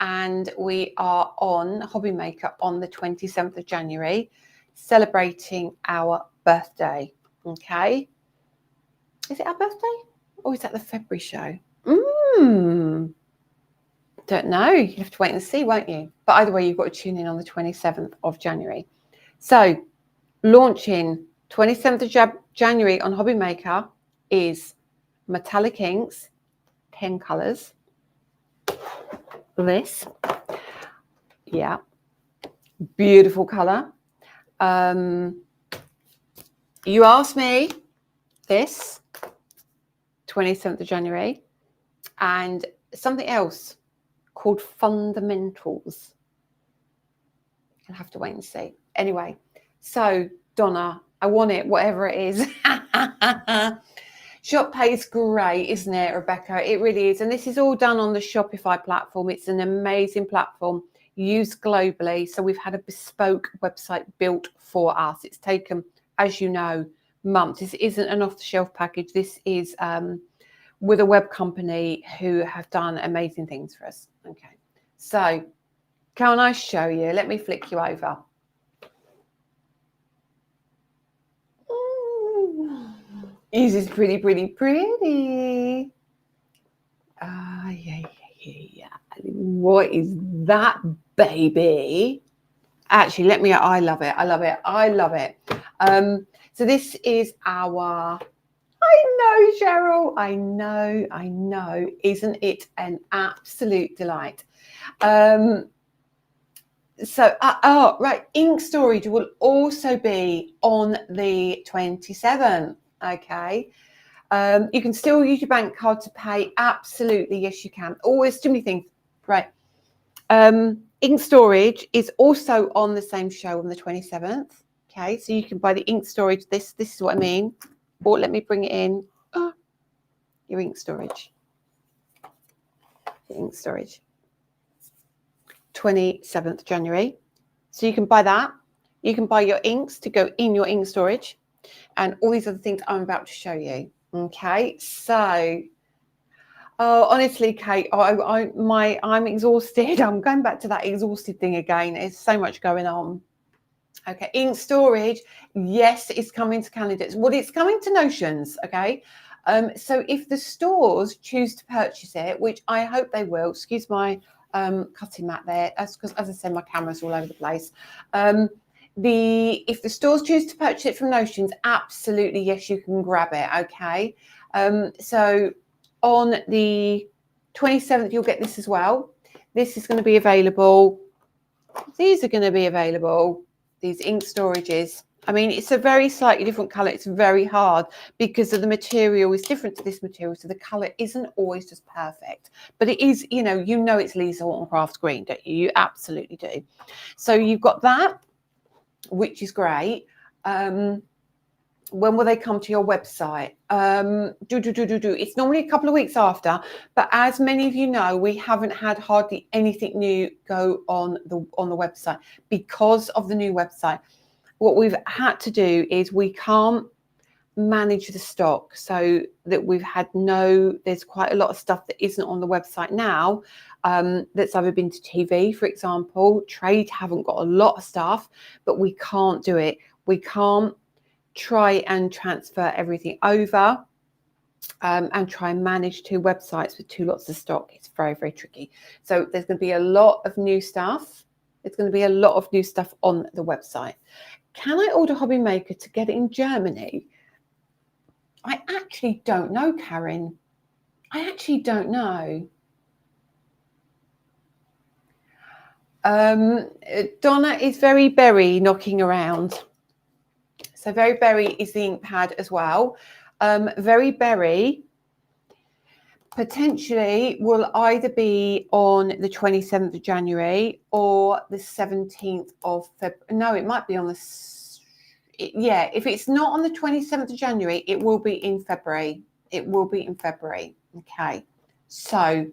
And we are on Hobby Maker on the 27th of January, celebrating our birthday. Okay. Is it our birthday? Or is that the February show? Don't know. You have to wait and see, won't you? But either way, you've got to tune in on the 27th of January. So launching 27th of January on Hobby Maker is metallic inks, 10 colours. This, yeah, beautiful color. You asked me this 27th of January, and something else called Fundamentals. You'll have to wait and see. Anyway, so Donna, I want it, whatever it is. Shop Pay is great, isn't it, Rebecca? It really is. And this is all done on the Shopify platform. It's an amazing platform used globally. So we've had a bespoke website built for us. It's taken, as you know, months. This isn't an off-the-shelf package. This is with a web company who have done amazing things for us. Okay, so can I show you? Let me flick you over. This is pretty, pretty, pretty. Yeah. What is that, baby? Actually, I love it. I love it. I love it. So this is our, I know, Cheryl. I know. Isn't it an absolute delight? Right. Ink storage will also be on the 27th. Okay. You can still use your bank card to pay. Absolutely, yes, you can. Always too many things. Right. Ink storage is also on the same show on the 27th. Okay, so you can buy the ink storage. This is what I mean. Or let me bring it in. Your ink storage. Your ink storage. 27th January. So you can buy that. You can buy your inks to go in your ink storage, and all these other things I'm about to show you. Okay, so honestly, Kate, I'm exhausted. I'm going back to that exhausted thing again. There's so much going on. Okay, ink storage, yes, it's coming to calendars. Well, it's coming to Notions. Okay, so if the stores choose to purchase it, which I hope they will, excuse my cutting mat there, that's because, as I said, my camera's all over the place. If the stores choose to purchase it from Notions, absolutely, yes, you can grab it. Okay, so on the 27th, you'll get this as well. This is going to be available. These are going to be available. These ink storages. I mean, it's a very slightly different color. It's very hard because of the material is different to this material. So the color isn't always just perfect, but it is, you know it's Lisa Horton Crafts green, don't you? You absolutely do. So you've got that, which is great. When will they come to your website? It's normally a couple of weeks after, but as many of you know, we haven't had hardly anything new go on the website because of the new website. What we've had to do is we can't manage the stock, so that there's quite a lot of stuff that isn't on the website now, that's either been to TV, for example. Trade haven't got a lot of stuff, but we can't do it. We can't try and transfer everything over and try and manage two websites with two lots of stock. It's very, very tricky. So there's going to be a lot of new stuff. It's going to be a lot of new stuff on the website. Can I order Hobby Maker to get it in Germany? I actually don't know, Karen. I actually don't know. Donna is Very Berry knocking around. So Very Berry is the ink pad as well. Very Berry potentially will either be on the 27th of January or the 17th of February. No, it might be on yeah, if it's not on the 27th of January, it will be in February. It will be in February. Okay. So,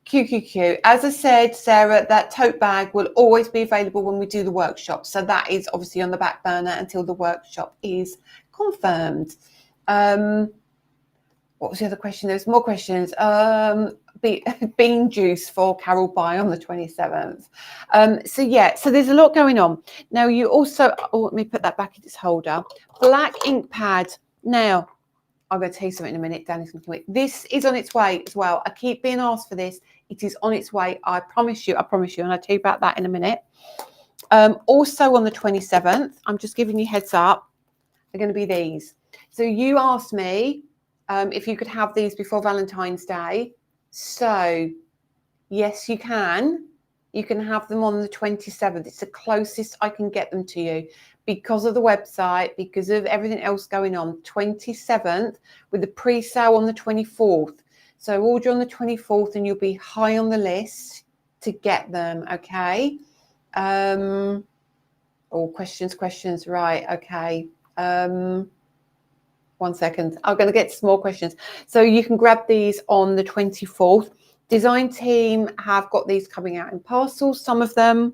QQQ. As I said, Sarah, that tote bag will always be available when we do the workshop. So that is obviously on the back burner until the workshop is confirmed. What was the other question? There's more questions. Bean juice for Carol By on the 27th. So there's a lot going on. Now you also, let me put that back in its holder. Black ink pad. Now, I'm going to tell you something in a minute. Danny's going to wait. This is on its way as well. I keep being asked for this. It is on its way. I promise you. And I'll tell you about that in a minute. Also on the 27th, I'm just giving you heads up. They're going to be these. So you asked me if you could have these before Valentine's Day. So yes, you can. You can have them on the 27th. It's the closest I can get them to you because of the website, because of everything else going on. 27th with the pre-sale on the 24th. So order on the 24th and you'll be high on the list to get them, okay? Questions, right, okay. 1 second. I'm going to get some more questions. So you can grab these on the 24th. Design team have got these coming out in parcels, some of them.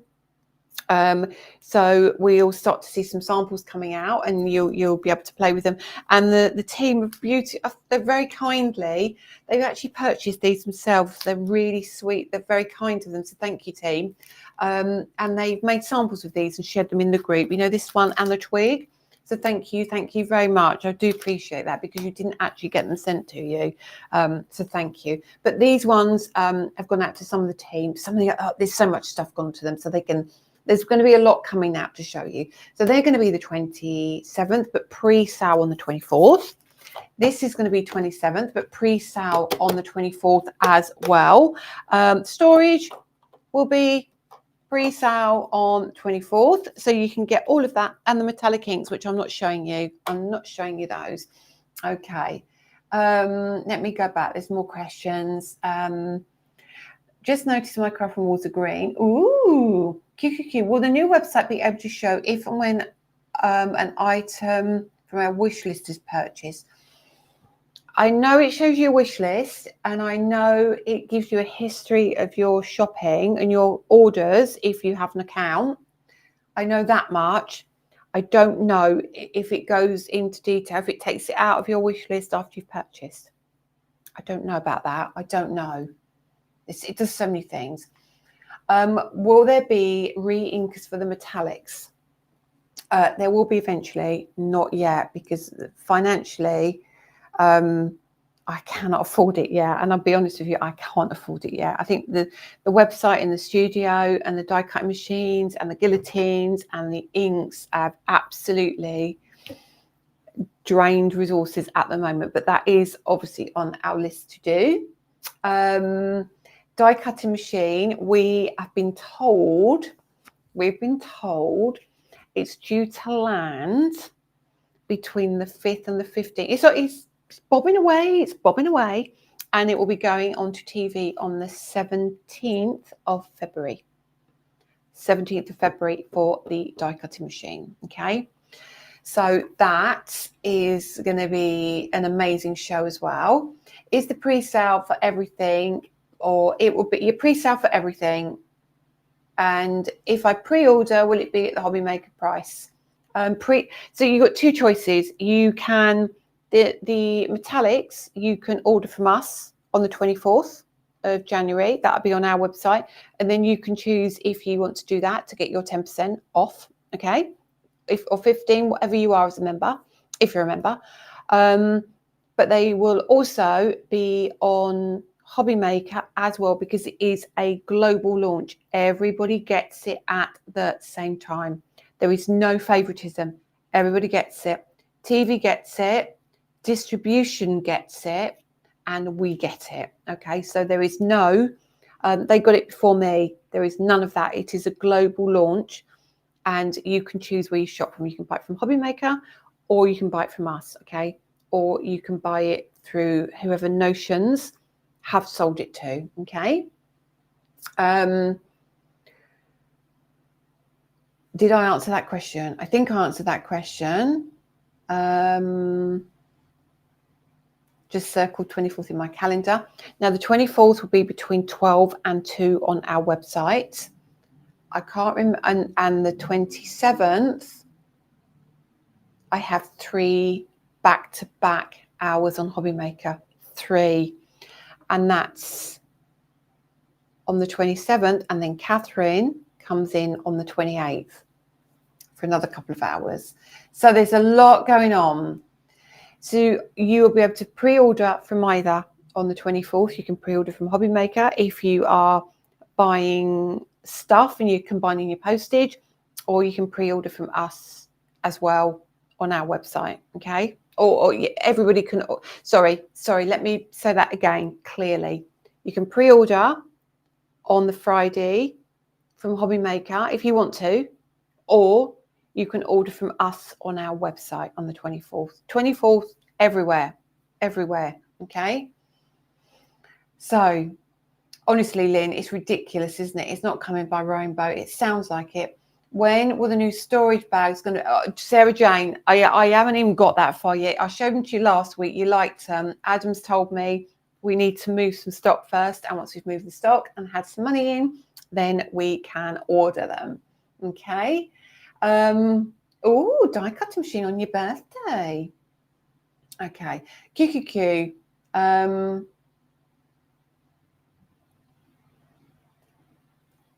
So we'll start to see some samples coming out, and you'll be able to play with them. And the team of beauty, they're very kindly, they've actually purchased these themselves. They're really sweet. They're very kind to them. So thank you, team. And they've made samples of these and shared them in the group. You know, this one and the twig. So thank you very much. I do appreciate that, because you didn't actually get them sent to you. So thank you. But these ones have gone out to some of the team. There's so much stuff gone to them, so they can. There's going to be a lot coming out to show you. So they're going to be the 27th, but pre-sale on the 24th. This is going to be 27th, but pre-sale on the 24th as well. Storage will be pre-sale on 24th. So you can get all of that and the metallic inks, which I'm not showing you. I'm not showing you those. Okay. Let me go back. There's more questions. Just noticed my craft walls are green. Ooh, QQQ. Will the new website be able to show if and when an item from our wish list is purchased? I know it shows you a wish list, and I know it gives you a history of your shopping and your orders if you have an account. I know that much. I don't know if it goes into detail, if it takes it out of your wish list after you've purchased. I don't know about that. I don't know. It does so many things. Will there be re-inkers for the metallics? There will be eventually, not yet, because financially, I cannot afford it yet. And I'll be honest with you, I can't afford it yet. I think the website and the studio and the die cutting machines and the guillotines and the inks have absolutely drained resources at the moment. But that is obviously on our list to do. Die cutting machine, we've been told it's due to land between the 5th and the 15th. It's bobbing away, and it will be going onto TV on the 17th of February. 17th of February for the die cutting machine. Okay, so that is going to be an amazing show as well. Is the pre-sale for everything, or it will be your pre-sale for everything? And if I pre-order, will it be at the Hobby Maker price? So you've got two choices. You can the metallics you can order from us on the 24th of January. That'll be on our website, and then you can choose if you want to do that to get your 10% off. Okay, or 15, whatever you are as a member, if you're a member. But they will also be on Hobby Maker as well, because it is a global launch. Everybody gets it at the same time. There is no favoritism. Everybody gets it. TV gets it, distribution gets it, and we get it. Okay, so there is no, they got it before me. There is none of that. It is a global launch, and you can choose where you shop from. You can buy it from Hobby Maker, or you can buy it from us. Okay, or you can buy it through whoever Notions have sold it to. Okay. Did I answer that question? I think I answered that question. Just circled 24th in my calendar. Now the 24th will be between 12 and 2 on our website. I can't remember. And the 27th, I have 3 back-to-back hours on Hobby Maker. 3. And that's on the 27th. And then Catherine comes in on the 28th for another couple of hours. So there's a lot going on. So you will be able to pre-order from either on the 24th. You can pre-order from Hobby Maker if you are buying stuff and you're combining your postage, or you can pre-order from us as well on our website. Okay. Or everybody can, sorry, let me say that again clearly. You can pre-order on the Friday from Hobby Maker if you want to, or you can order from us on our website on the 24th. 24th, everywhere. Okay. So honestly, Lynn, it's ridiculous, isn't it? It's not coming by rowing boat. It sounds like it. When will the new storage bags going to... Sarah Jane, I haven't even got that far yet. I showed them to you last week. You liked them. Adam's told me we need to move some stock first. And once we've moved the stock and had some money in, then we can order them. Okay. Die cutting machine on your birthday. Okay. QQQ.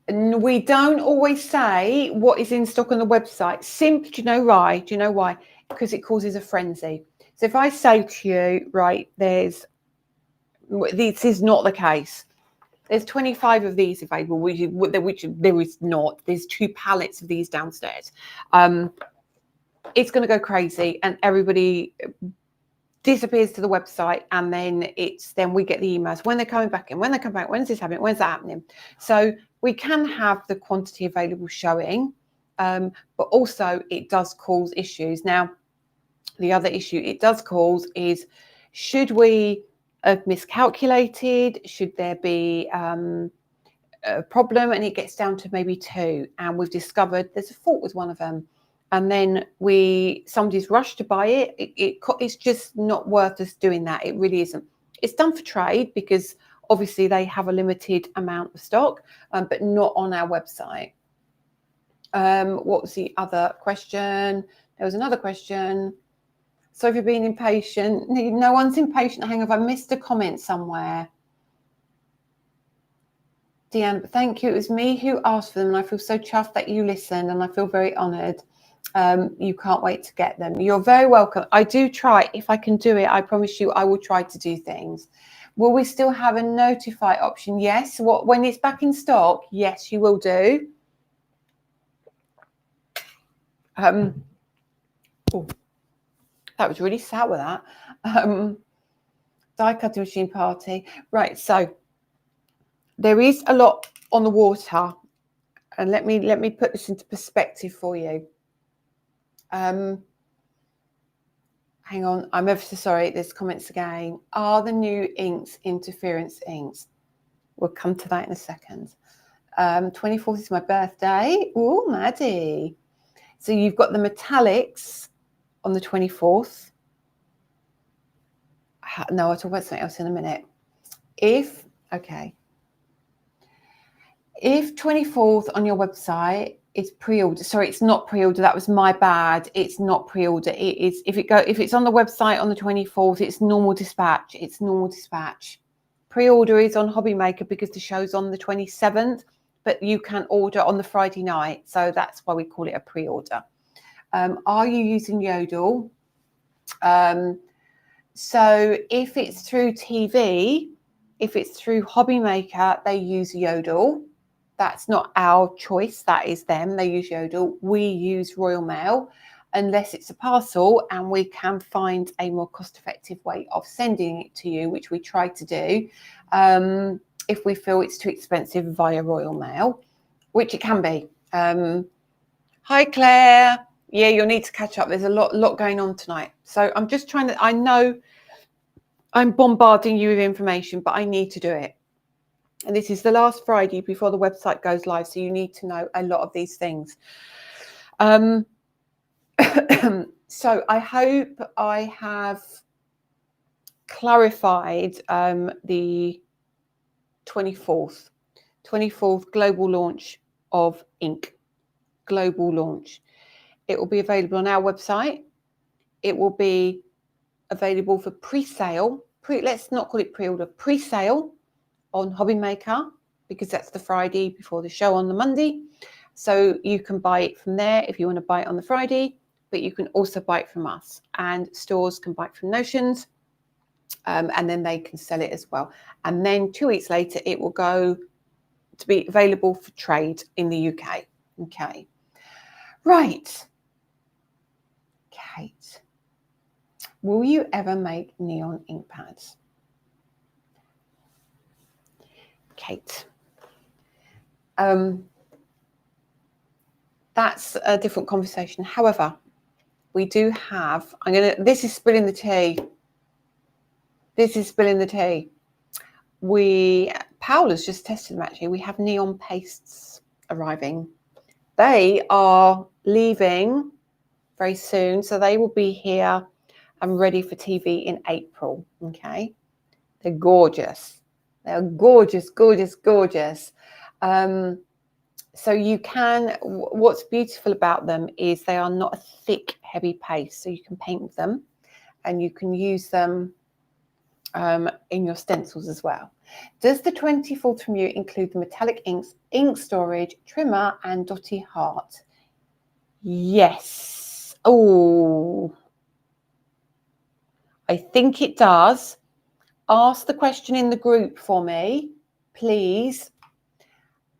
We don't always say what is in stock on the website. Simply, do you know why? Do you know why? Because it causes a frenzy. So if I say to you, right, this is not the case. There's 25 of these available, which there is not. There's 2 pallets of these downstairs. It's going to go crazy, and everybody disappears to the website, and then we get the emails when they're coming back in, when they come back, when's this happening, when's that happening. So we can have the quantity available showing, but also it does cause issues. Now, the other issue it does cause is, should we have miscalculated? Should there be a problem? And it gets down to maybe 2, and we've discovered there's a fault with one of them. And then somebody's rushed to buy it. It's just not worth us doing that. It really isn't. It's done for trade because obviously they have a limited amount of stock, but not on our website. What was the other question? There was another question. So if you're being impatient, no one's impatient. Hang on, have I missed a comment somewhere? Deanne, but thank you. It was me who asked for them, and I feel so chuffed that you listened, and I feel very honoured. You can't wait to get them. You're very welcome. I do try. If I can do it, I promise you I will try to do things. Will we still have a notify option? Yes. When it's back in stock? Yes, you will do. That was really sour, that. Die cutting machine party. Right, so there is a lot on the water. And let me put this into perspective for you. Hang on, I'm ever so sorry. There's comments again. Are the new inks interference inks? We'll come to that in a second. 24th is my birthday. Oh, Maddie. So you've got the metallics on the 24th. No, I'll talk about something else in a minute. If 24th on your website is pre-order, sorry, it's not pre-order. That was my bad. It's not pre-order. It is if it's on the website on the 24th, it's normal dispatch. It's normal dispatch. Pre-order is on Hobby Maker because the show's on the 27th, but you can order on the Friday night, so that's why we call it a pre-order. Are you using Yodel? So if it's through TV, if it's through Hobby Maker, they use Yodel. That's not our choice. That is them. They use Yodel. We use Royal Mail, unless it's a parcel and we can find a more cost-effective way of sending it to you, which we try to do. If we feel it's too expensive via Royal Mail, which it can be. Hi, Claire. Yeah, you'll need to catch up. There's a lot going on tonight. So I'm just trying to, I know I'm bombarding you with information, but I need to do it. And this is the last Friday before the website goes live, so you need to know a lot of these things. So I hope I have clarified the 24th global launch of ink. Global launch. It will be available on our website. It will be available for pre-sale. Let's not call it pre-order. Pre-sale on Hobby Maker, because that's the Friday before the show on the Monday. So you can buy it from there if you want to buy it on the Friday, but you can also buy it from us. And stores can buy it from Notions, and then they can sell it as well. And then 2 weeks later, it will go to be available for trade in the UK. Okay. Right. Kate, will you ever make neon ink pads? Kate, that's a different conversation. However, we do have, this is spilling the tea. This is spilling the tea. Paola's just tested them actually. We have neon pastes arriving. They are leaving very soon, so they will be here and ready for TV in April. Okay, they're gorgeous. They're gorgeous, gorgeous, gorgeous. So you can, what's beautiful about them is they are not a thick, heavy paste. So you can paint with them and you can use them in your stencils as well. Does the 24 from you include the metallic inks, ink storage, trimmer and dotty heart? Yes. Oh, I think it does. Ask the question in the group for me, please,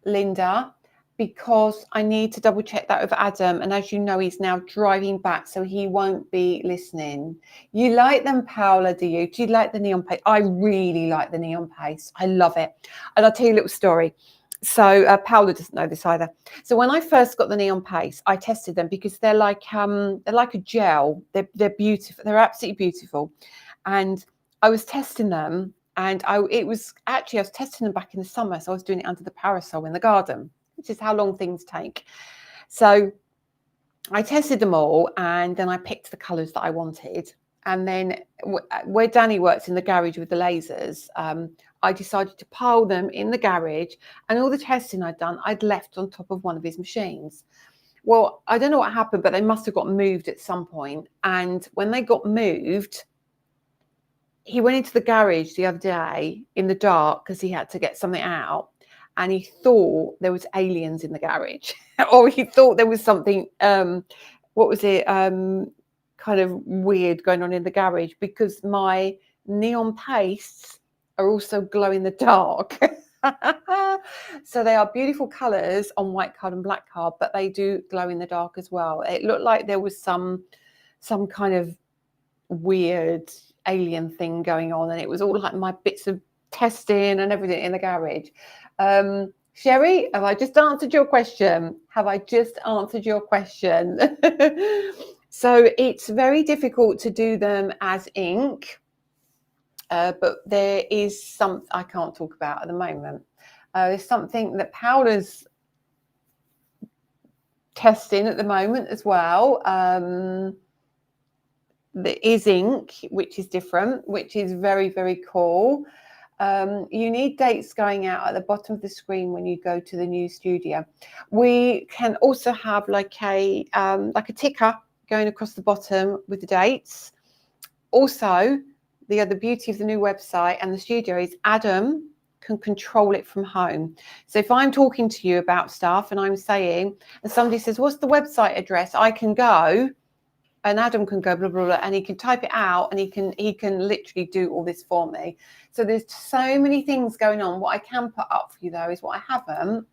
Linda, because I need to double check that with Adam. And as you know, he's now driving back, so he won't be listening. You like them, Paola, do you? Do you like the neon paste? I really like the neon paste. I love it. And I'll tell you a little story. So Paola doesn't know this either. So when I first got the neon paste, I tested them because they're like a gel. They're beautiful. They're absolutely beautiful. And I was testing them, and I was testing them back in the summer. So I was doing it under the parasol in the garden, which is how long things take. So I tested them all, and then I picked the colours that I wanted. And then where Danny works in the garage with the lasers, I decided to pile them in the garage, and all the testing I'd done, I'd left on top of one of his machines. Well, I don't know what happened, but they must have got moved at some point. And when they got moved, he went into the garage the other day in the dark because he had to get something out, and he thought there was aliens in the garage, or he thought there was something, what was it, kind of weird going on in the garage, because my neon pastes are also glow in the dark. So they are beautiful colours on white card and black card, but they do glow in the dark as well. It looked like there was some kind of weird alien thing going on, and it was all like my bits of testing and everything in the garage. Sherry, have I just answered your question? So it's very difficult to do them as ink, but there is some I can't talk about at the moment. There's something that Paola's testing at the moment as well. There is ink, which is different, which is very, very cool. You need dates going out at the bottom of the screen when you go to the new studio. We can also have like a ticker going across the bottom with the dates. Also, the other beauty of the new website and the studio is Adam can control it from home. So if I'm talking to you about stuff and I'm saying, and somebody says, what's the website address? I can go, and Adam can go blah, blah, blah, and he can type it out, and he can literally do all this for me. So there's so many things going on. What I can put up for you though is what I haven't.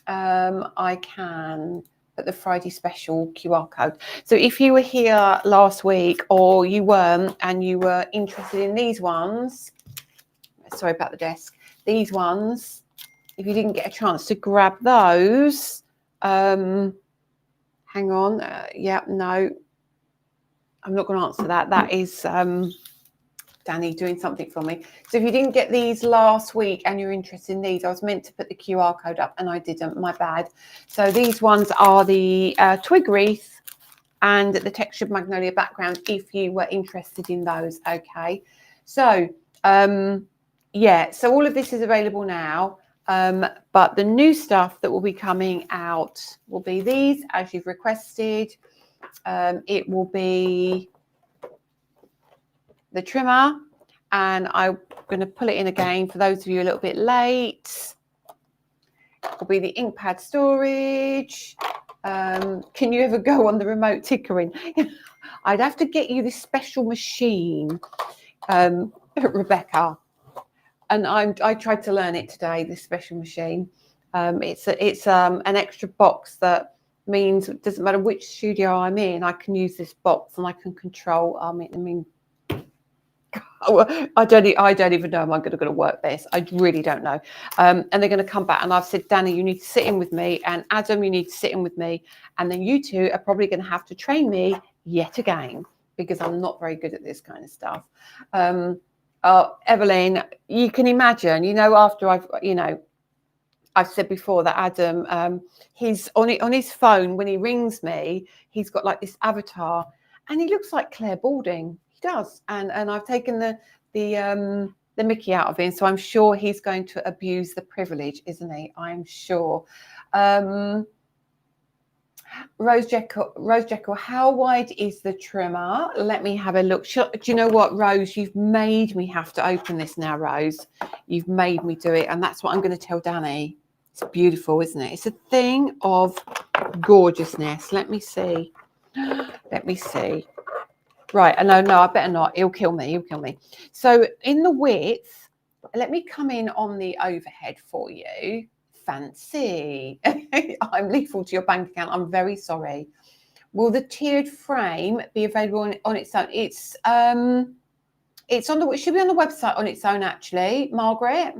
I can put the Friday special QR code. So if you were here last week or you weren't and you were interested in these ones, sorry about the desk, these ones, if you didn't get a chance to grab those, hang on, no, I'm not going to answer that. That is Danny doing something for me. So if you didn't get these last week and you're interested in these, I was meant to put the QR code up and I didn't, my bad. So these ones are the twig wreath and the textured magnolia background if you were interested in those. Okay. So, yeah, so all of this is available now. But the new stuff that will be coming out will be these as you've requested. It will be the trimmer, and I'm going to pull it in again for those of you a little bit late. It will be the ink pad storage. Can you ever go on the remote tickering? I'd have to get you this special machine, Rebecca. And I tried to learn it today, this special machine. It's an extra box that means it doesn't matter which studio I'm in, I can use this box and I can control. I don't even know if I'm going to work this. I really don't know. And they're going to come back, and I've said, Danny, you need to sit in with me, and Adam, you need to sit in with me, and then you two are probably going to have to train me yet again because I'm not very good at this kind of stuff. Evelyn, you can imagine, after I've said before that Adam, he's on his phone when he rings me, he's got like this avatar, and he looks like Claire Balding. He does, and I've taken the the mickey out of him. So I'm sure he's going to abuse the privilege, isn't he? I'm sure. Rose Jekyll, how wide is the trimmer? Let me have a look. Do you know what, Rose? You've made me have to open this now, Rose. You've made me do it. And that's what I'm going to tell Danny. It's beautiful, isn't it? It's a thing of gorgeousness. Let me see. Let me see. Right. No, I better not. He'll kill me. He'll kill me. So in the width, let me come in on the overhead for you. Fancy. I'm lethal to your bank account. I'm very sorry. Will the tiered frame be available on its own? It's on the, it should be on the website on its own, actually, Margaret.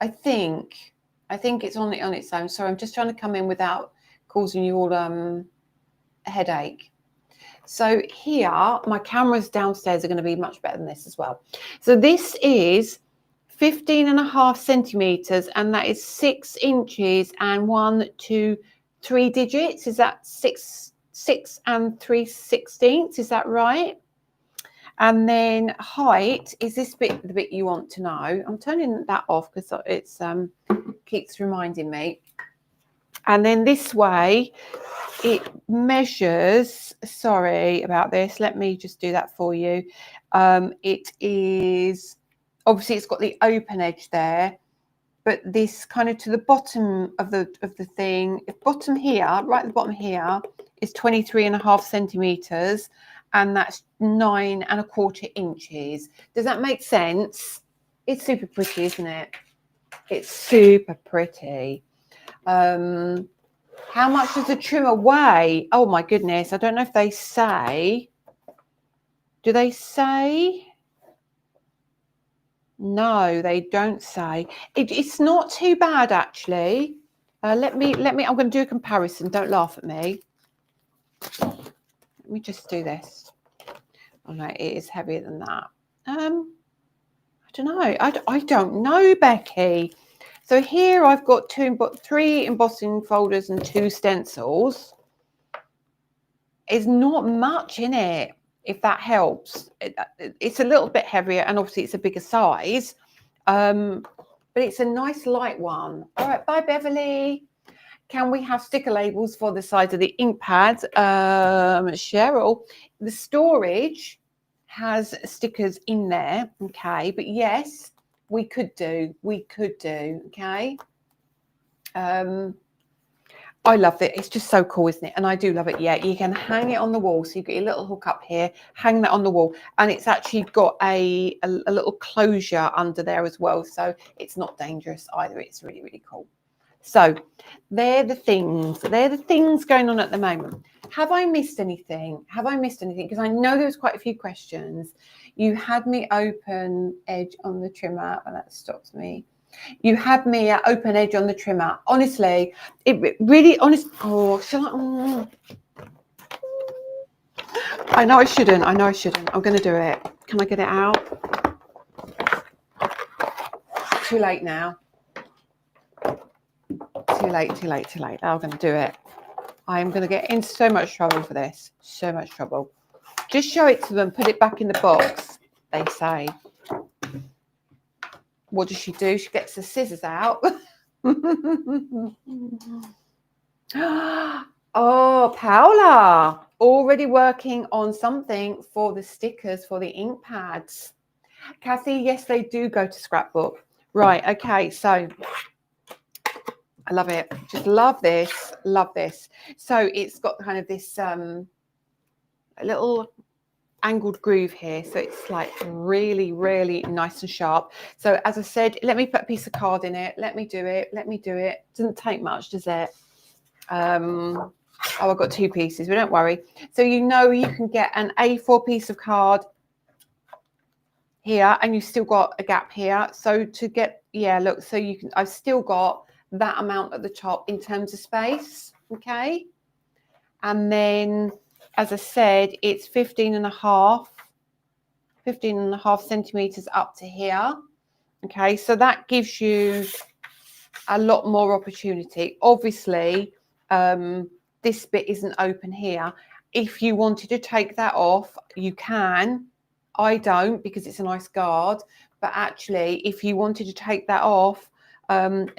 I think it's on its own. Sorry, I'm just trying to come in without causing you all a headache. So here, my cameras downstairs are going to be much better than this as well. So this is 15.5 centimeters, and that is 6 inches and 1, 2, 3 digits. Is that 6 and 3/16? Is that right? And then height is this bit, the bit you want to know. I'm turning that off because it's keeps reminding me. And then this way, it measures. Sorry about this. Let me just do that for you. It is. Obviously, it's got the open edge there, but this kind of to the bottom of the thing, bottom here, right at the bottom here, is 23.5 centimeters, and that's 9.25 inches. Does that make sense? It's super pretty, isn't it? It's super pretty. How much does the trimmer weigh? Oh my goodness, I don't know if they say. Do they say? No, they don't say. It's not too bad, actually. Let me. I'm going to do a comparison. Don't laugh at me. Let me just do this. Oh no, it is heavier than that. I don't know. I don't know, Becky. So here I've got 3 embossing folders and 2 stencils. It's not much in it, if that helps. It's a little bit heavier, and obviously it's a bigger size, but it's a nice light one. All right, bye Beverly. Can we have sticker labels for the size of the ink pads? Cheryl, the storage has stickers in there, okay, but yes, we could do, okay. I love it. It's just so cool, isn't it? And I do love it. Yeah, you can hang it on the wall. So you've got your little hook up here, hang that on the wall. And it's actually got a little closure under there as well. So it's not dangerous either. It's really, really cool. So they're the things. They're the things going on at the moment. Have I missed anything? Because I know there was quite a few questions. You had me open edge on the trimmer, and that stops me. You had me at open edge on the trimmer. Honestly, it really, oh, shall I? I know I shouldn't. I'm going to do it. Can I get it out? Too late now. Too late. I'm going to do it. I'm going to get in so much trouble for this. So much trouble. Just show it to them. Put it back in the box, they say. What does she do? She gets the scissors out. Oh, Paola, already working on something for the stickers for the ink pads. Kathy, yes, they do go to scrapbook. Right, okay, so I love it. Just love this. So it's got kind of this a little angled groove here, so it's like really, really nice and sharp. So as I said, let me put a piece of card in it. Let me do it. Doesn't take much, does it? Oh, I've got 2 pieces, but don't worry. So you know you can get an A4 piece of card here, and you've still got a gap here. So to get, yeah, look, so you can, I've still got that amount at the top in terms of space, okay? And then, as I said, it's 15.5 centimeters up to here. Okay, so that gives you a lot more opportunity. Obviously, this bit isn't open here. If you wanted to take that off, you can. I don't, because it's a nice guard, but actually if you wanted to take that off and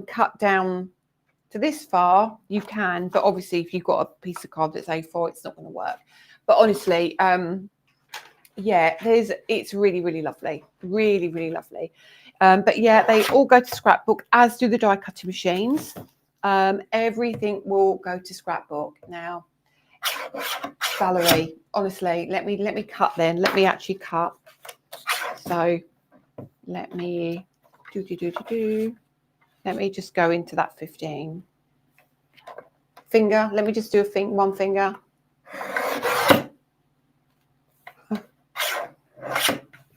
cut down to this far, you can, but obviously if you've got a piece of card that's A4, it's not going to work. But honestly, yeah, it's really lovely, really lovely. But yeah, they all go to scrapbook, as do the die cutting machines. Everything will go to scrapbook. Now, Valerie, honestly, let me cut then. Let me actually cut. So let me let me just go into that 15 finger. Let me just do one finger.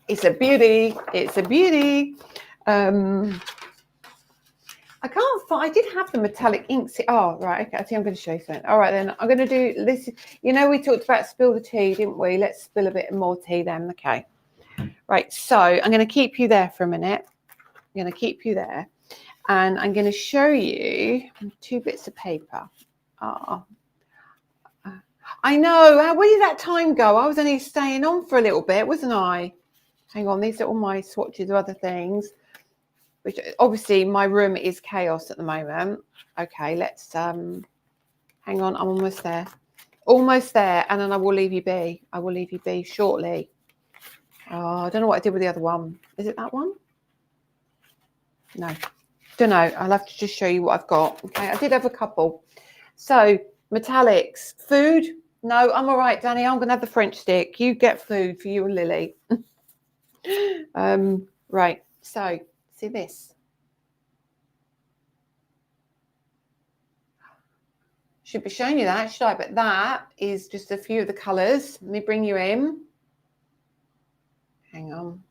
It's a beauty. It's a beauty. I can't find. I did have the metallic inks. Oh, right. Okay. I think I'm going to show you something. All right, then I'm going to do this. You know, we talked about spill the tea, didn't we? Let's spill a bit more tea then. Okay. Right. So I'm going to keep you there for a minute. I'm going to keep you there, and I'm going to show you 2 bits of paper. Oh, I know. Where did that time go? I was only staying on for a little bit, wasn't I? Hang on. These are all my swatches of other things. Which obviously my room is chaos at the moment. Okay, let's hang on, I'm almost there. Almost there, and then I will leave you be. I will leave you be shortly. Oh, I don't know what I did with the other one. Is it that one? No, don't know. I'll have to just show you what I've got. Okay, I did have a couple. So metallics, food. No, I'm all right, Danny. I'm gonna have the French stick. You get food for you and Lily. Right, so see this. Should be showing you that, should I? But that is just a few of the colours. Let me bring you in. Hang on.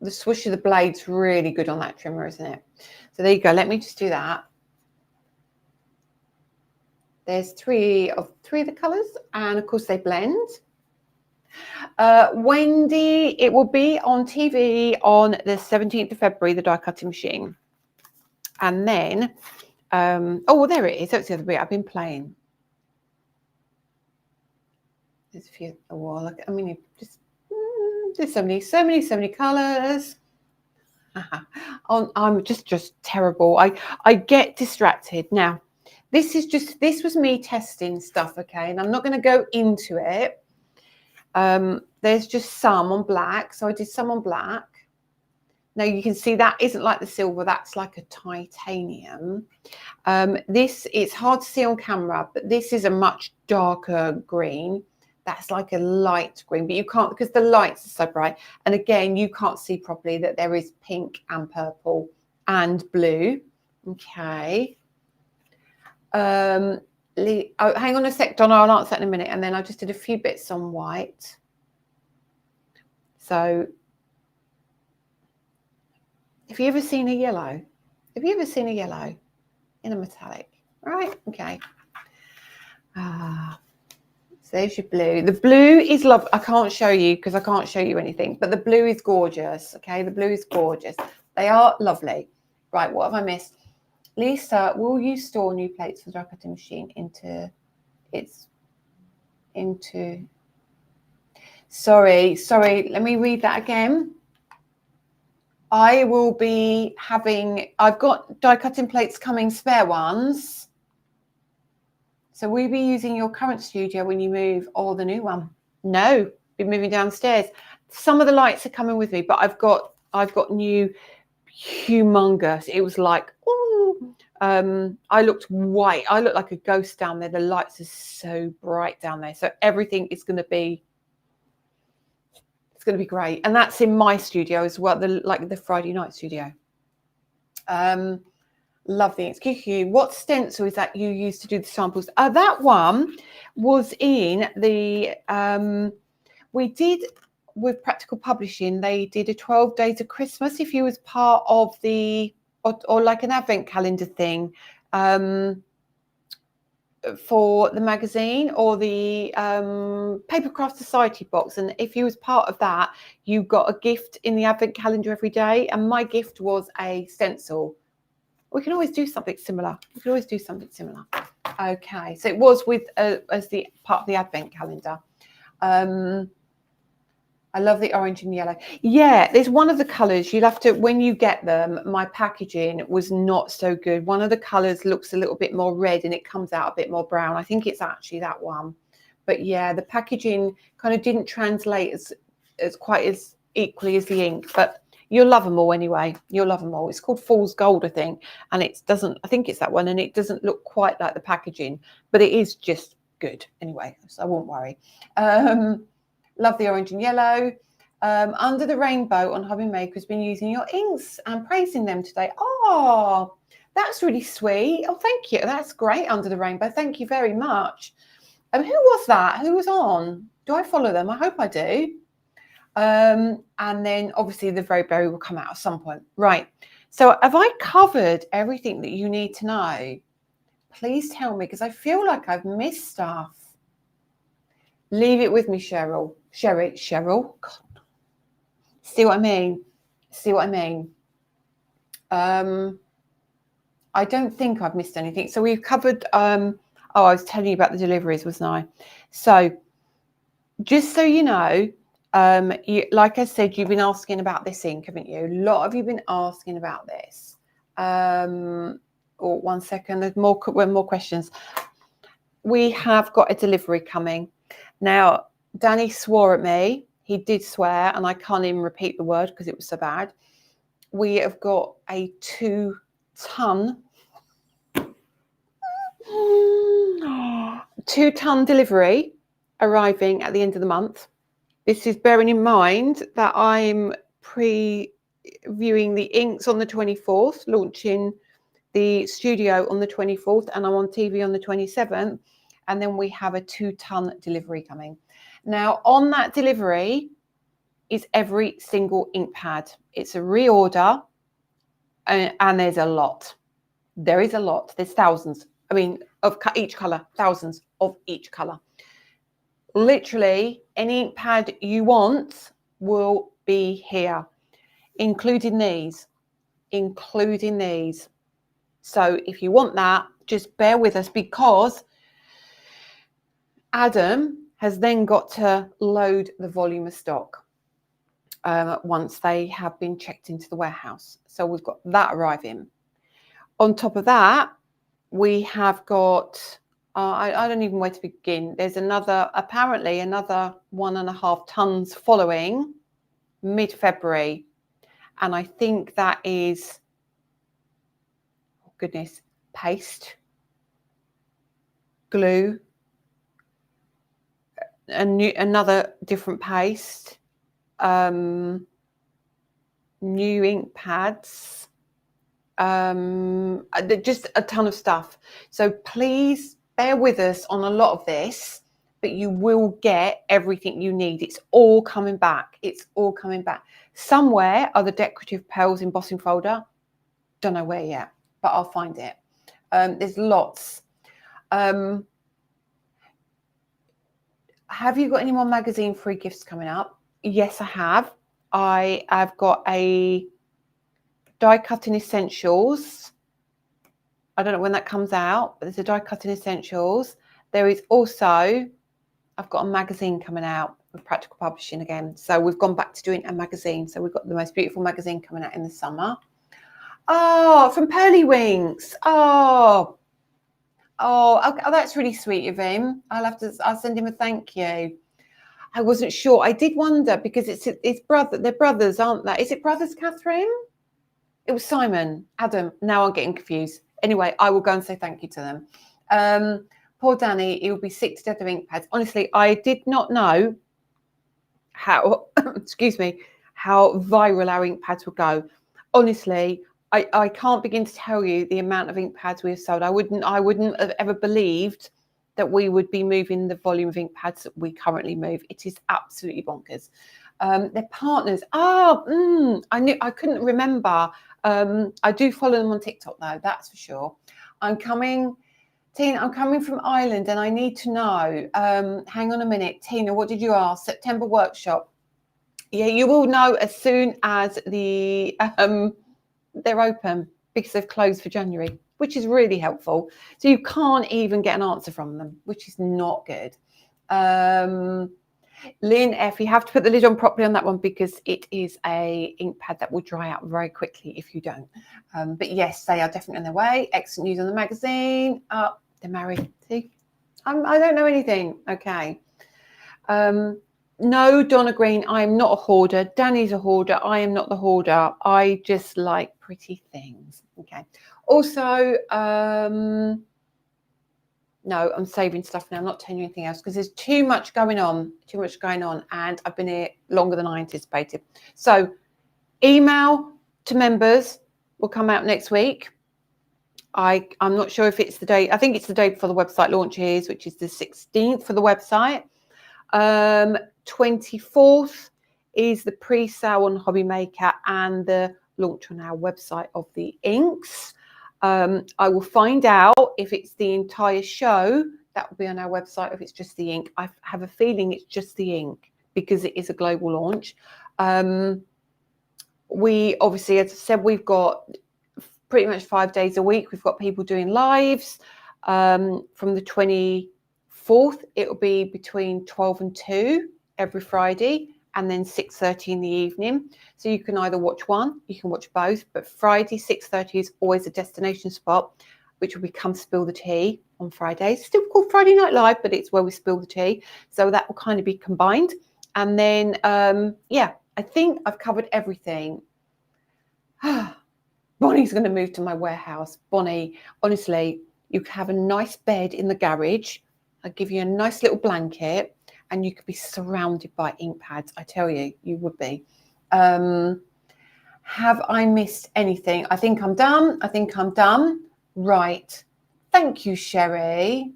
The swoosh of the blade's really good on that trimmer, isn't it? So there you go. Let me just do that. There's three of the colours, and of course they blend. Wendy, it will be on TV on the 17th of February, the die cutting machine. And then, oh, there it is. That's the other bit I've been playing. There's a few, oh, look, I mean, just, there's so many colours. I'm just terrible. I get distracted. Now, this was me testing stuff, okay? And I'm not going to go into it. There's just some on black. So I did some on black. Now you can see that isn't like the silver, that's like a titanium. This, it's hard to see on camera, but this is a much darker green. That's like a light green, but you can't, because the lights are so bright. And again, you can't see properly that there is pink and purple and blue. Okay. Oh, hang on a sec, Donna, I'll answer that in a minute. And then I just did a few bits on white. So, have you ever seen a yellow? Have you ever seen a yellow in a metallic? Right, okay. So there's your blue. The blue is lovely. I can't show you because I can't show you anything, but the blue is gorgeous, okay? The blue is gorgeous. They are lovely. Right, what have I missed? Lisa, will you store new plates for the die cutting machine into... Sorry, let me read that again. I will be having... I've got die cutting plates coming, spare ones. So we'll be using your current studio when you move, or the new one. No, be moving downstairs. Some of the lights are coming with me, but I've got new humongous. It was like, ooh, I looked white. I looked like a ghost down there. The lights are so bright down there. So everything is going to be, it's going to be great. And that's in my studio as well, the Friday night studio. Lovely. Excuse you. What stencil is that you used to do the samples? That one was in the, we did with Practical Publishing, they did a 12 Days of Christmas if you was part of the, or like an advent calendar thing for the magazine or the Papercraft Society box. And if you was part of that, you got a gift in the advent calendar every day. And my gift was a stencil. We can always do something similar. Okay, so it was with as the part of the advent calendar. I love the orange and yellow. Yeah, there's one of the colours you'll have to, when you get them, my packaging was not so good. One of the colours looks a little bit more red and it comes out a bit more brown. I think it's actually that one. But yeah, the packaging kind of didn't translate as quite as equally as the ink. But you'll love them all anyway. You'll love them all. It's called Fool's Gold, I think. And it doesn't, I think it's that one. And it doesn't look quite like the packaging. But it is just good anyway. So I won't worry. Love the orange and yellow. Under the Rainbow on Hobby Maker has been using your inks and praising them today. Oh, that's really sweet. Oh, thank you. That's great, Under the Rainbow. Thank you very much. Who was that? Who was on? Do I follow them? I hope I do. And then obviously the Very Berry will come out at some point. Right. So have I covered everything that you need to know? Please tell me, because I feel like I've missed stuff. Leave it with me, Cheryl. Cheryl. God. See what I mean? See what I mean? I don't think I've missed anything. So we've covered, I was telling you about the deliveries, wasn't I? So just so you know, like I said, you've been asking about this ink, haven't you? A lot of you have been asking about this. Oh, 1 second, there's more questions. We have got a delivery coming. Now, Danny swore at me. He did swear, and I can't even repeat the word because it was so bad. We have got a 2-ton delivery arriving at the end of the month. This is bearing in mind that I'm previewing the inks on the 24th, launching the studio on the 24th, and I'm on TV on the 27th. And then we have a 2-ton delivery coming. Now, on that delivery is every single ink pad. It's a reorder, and there's a lot. There is a lot. There's thousands. I mean, of each colour, thousands of each colour. Literally, any ink pad you want will be here, including these. So if you want that, just bear with us, because Adam has then got to load the volume of stock once they have been checked into the warehouse. So we've got that arriving. On top of that, we have got, I don't even know where to begin. There's apparently another 1.5 tons following mid-February. And I think that is, oh goodness, paste, glue, another different paste, new ink pads, just a ton of stuff. So please bear with us on a lot of this, but you will get everything you need. It's all coming back. Somewhere are the decorative pearls embossing folder. Don't know where yet, but I'll find it. There's lots. Have you got any more magazine free gifts coming up? Yes, I have. I have got a die cutting essentials. I don't know when that comes out, but there's a die cutting essentials. There is also, I've got a magazine coming out with Practical Publishing again. So we've gone back to doing a magazine. So we've got the most beautiful magazine coming out in the summer. Oh, from Pearly Winks. Oh, that's really sweet of him. I'll send him a thank you. I wasn't sure. I did wonder, because it's they're brothers, aren't they? Is it brothers, Catherine? It was Simon, Adam. Now I'm getting confused. Anyway, I will go and say thank you to them. Poor Danny, he'll be sick to death of ink pads. Honestly, I did not know how, excuse me, how viral our ink pads would go. Honestly, I can't begin to tell you the amount of ink pads we have sold. I wouldn't have ever believed that we would be moving the volume of ink pads that we currently move. It is absolutely bonkers. They're partners. I couldn't remember. I do follow them on TikTok though, that's for sure. I'm coming from Ireland, and I need to know. Hang on a minute, Tina, what did you ask? September workshop. Yeah, you will know as soon as they're open, because they've closed for January, which is really helpful. So you can't even get an answer from them, which is not good. Lynn F, you have to put the lid on properly on that one because it is a ink pad that will dry out very quickly if you don't. But yes, they are definitely on their way. Excellent news on the magazine. They're married. See, I don't know anything. Okay. No, Donna Green, I am not a hoarder. Danny's a hoarder. I am not the hoarder. I just like pretty things. Okay. Also, no, I'm saving stuff now. I'm not telling you anything else because there's too much going on, and I've been here longer than I anticipated. So email to members will come out next week. I'm not sure if it's the day. I think it's the day before the website launches, which is the 16th for the website. 24th is the pre-sale on Hobby Maker and the launch on our website of the inks. I will find out if it's the entire show that will be on our website, if it's just the ink. I have a feeling it's just the ink because it is a global launch. We obviously, as I said, we've got pretty much 5 days a week. We've got people doing lives from the 24th. It will be between 12 and 2 every Friday, and then 6:30 in the evening. So you can either watch one, you can watch both, but Friday 6:30 is always a destination spot, which will be Come Spill the Tea on Fridays. Still called Friday Night Live, but it's where we spill the tea. So that will kind of be combined. And then, yeah, I think I've covered everything. Bonnie's going to move to my warehouse. Bonnie, honestly, you can have a nice bed in the garage. I'll give you a nice little blanket and you could be surrounded by ink pads. I tell you, you would be. Have I missed anything? I think I'm done. Right. Thank you, Sherry.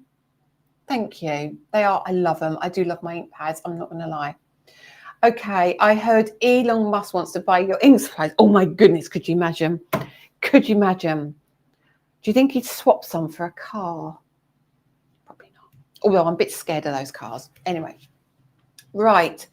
Thank you. They are, I love them. I do love my ink pads. I'm not going to lie. Okay. I heard Elon Musk wants to buy your ink supplies. Oh my goodness. Could you imagine? Could you imagine? Do you think he'd swap some for a car? Probably not. Although I'm a bit scared of those cars. Anyway. Right.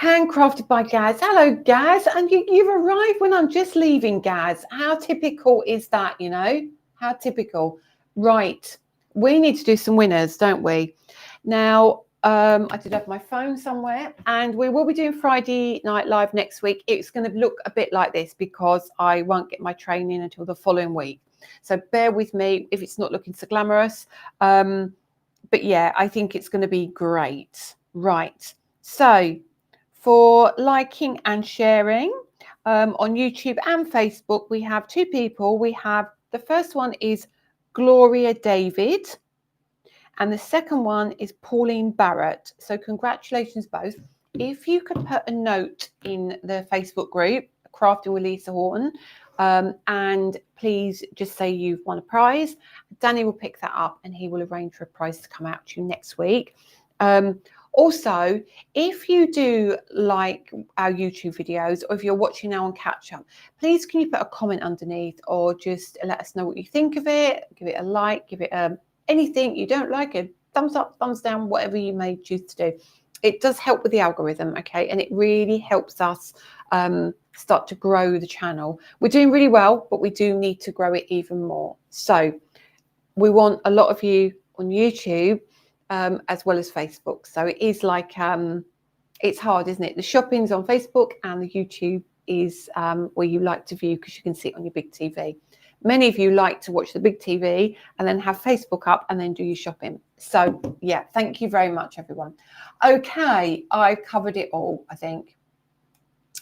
Handcrafted by Gaz. Hello, Gaz. And you've arrived when I'm just leaving, Gaz. How typical is that, you know? How typical. Right. We need to do some winners, don't we? Now, I did have my phone somewhere, and we will be doing Friday Night Live next week. It's going to look a bit like this because I won't get my training until the following week. So bear with me if it's not looking so glamorous. But yeah, I think it's going to be great. Right. So for liking and sharing on YouTube and Facebook, we have 2 people. We have the first one is Gloria David, and the second one is Pauline Barrett. So congratulations both. If you could put a note in the Facebook group, Crafting with Lisa Horton, and please just say you've won a prize. Danny will pick that up and he will arrange for a prize to come out to you next week. Also, if you do like our YouTube videos, or if you're watching now on catch up, please can you put a comment underneath, or just let us know what you think of it. Give it a like, give it anything you don't like, a thumbs up, thumbs down, whatever you may choose to do. It does help with the algorithm, okay? And it really helps us start to grow the channel. We're doing really well, but we do need to grow it even more. So we want a lot of you on YouTube, as well as Facebook. So it is like, it's hard, isn't it? The shopping's on Facebook and the YouTube is where you like to view because you can see it on your big TV. Many of you like to watch the big TV and then have Facebook up and then do your shopping. So yeah, thank you very much, everyone. Okay, I've covered it all, I think.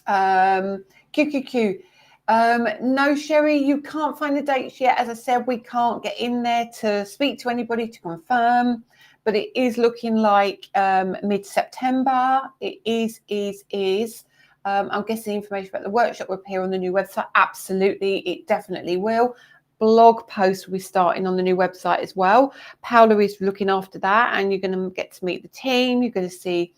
QQQ. No, Sherry, you can't find the dates yet. As I said, we can't get in there to speak to anybody to confirm, but it is looking like mid-September. It is. I'm guessing information about the workshop will appear on the new website. Absolutely, it definitely will. Blog posts will be starting on the new website as well. Paola is looking after that, and you're going to get to meet the team. You're going to see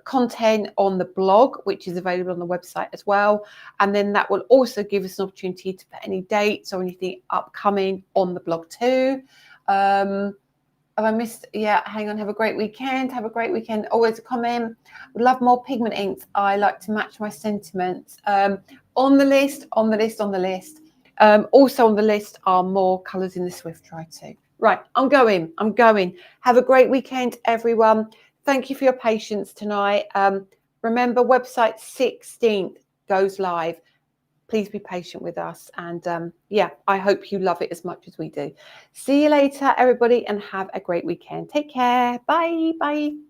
content on the blog, which is available on the website as well. And then that will also give us an opportunity to put any dates or anything upcoming on the blog too. Have I missed? Yeah, hang on. Have a great weekend. Have a great weekend. Always a comment. Would love more pigment inks. I like to match my sentiments. On the list. Also on the list are more colours in the Swift Dry too. Right, I'm going. Have a great weekend, everyone. thank you for your patience tonight. Remember, website 16th goes live. Please be patient with us. And yeah, I hope you love it as much as we do. See you later, everybody, and have a great weekend. Take care. Bye. Bye.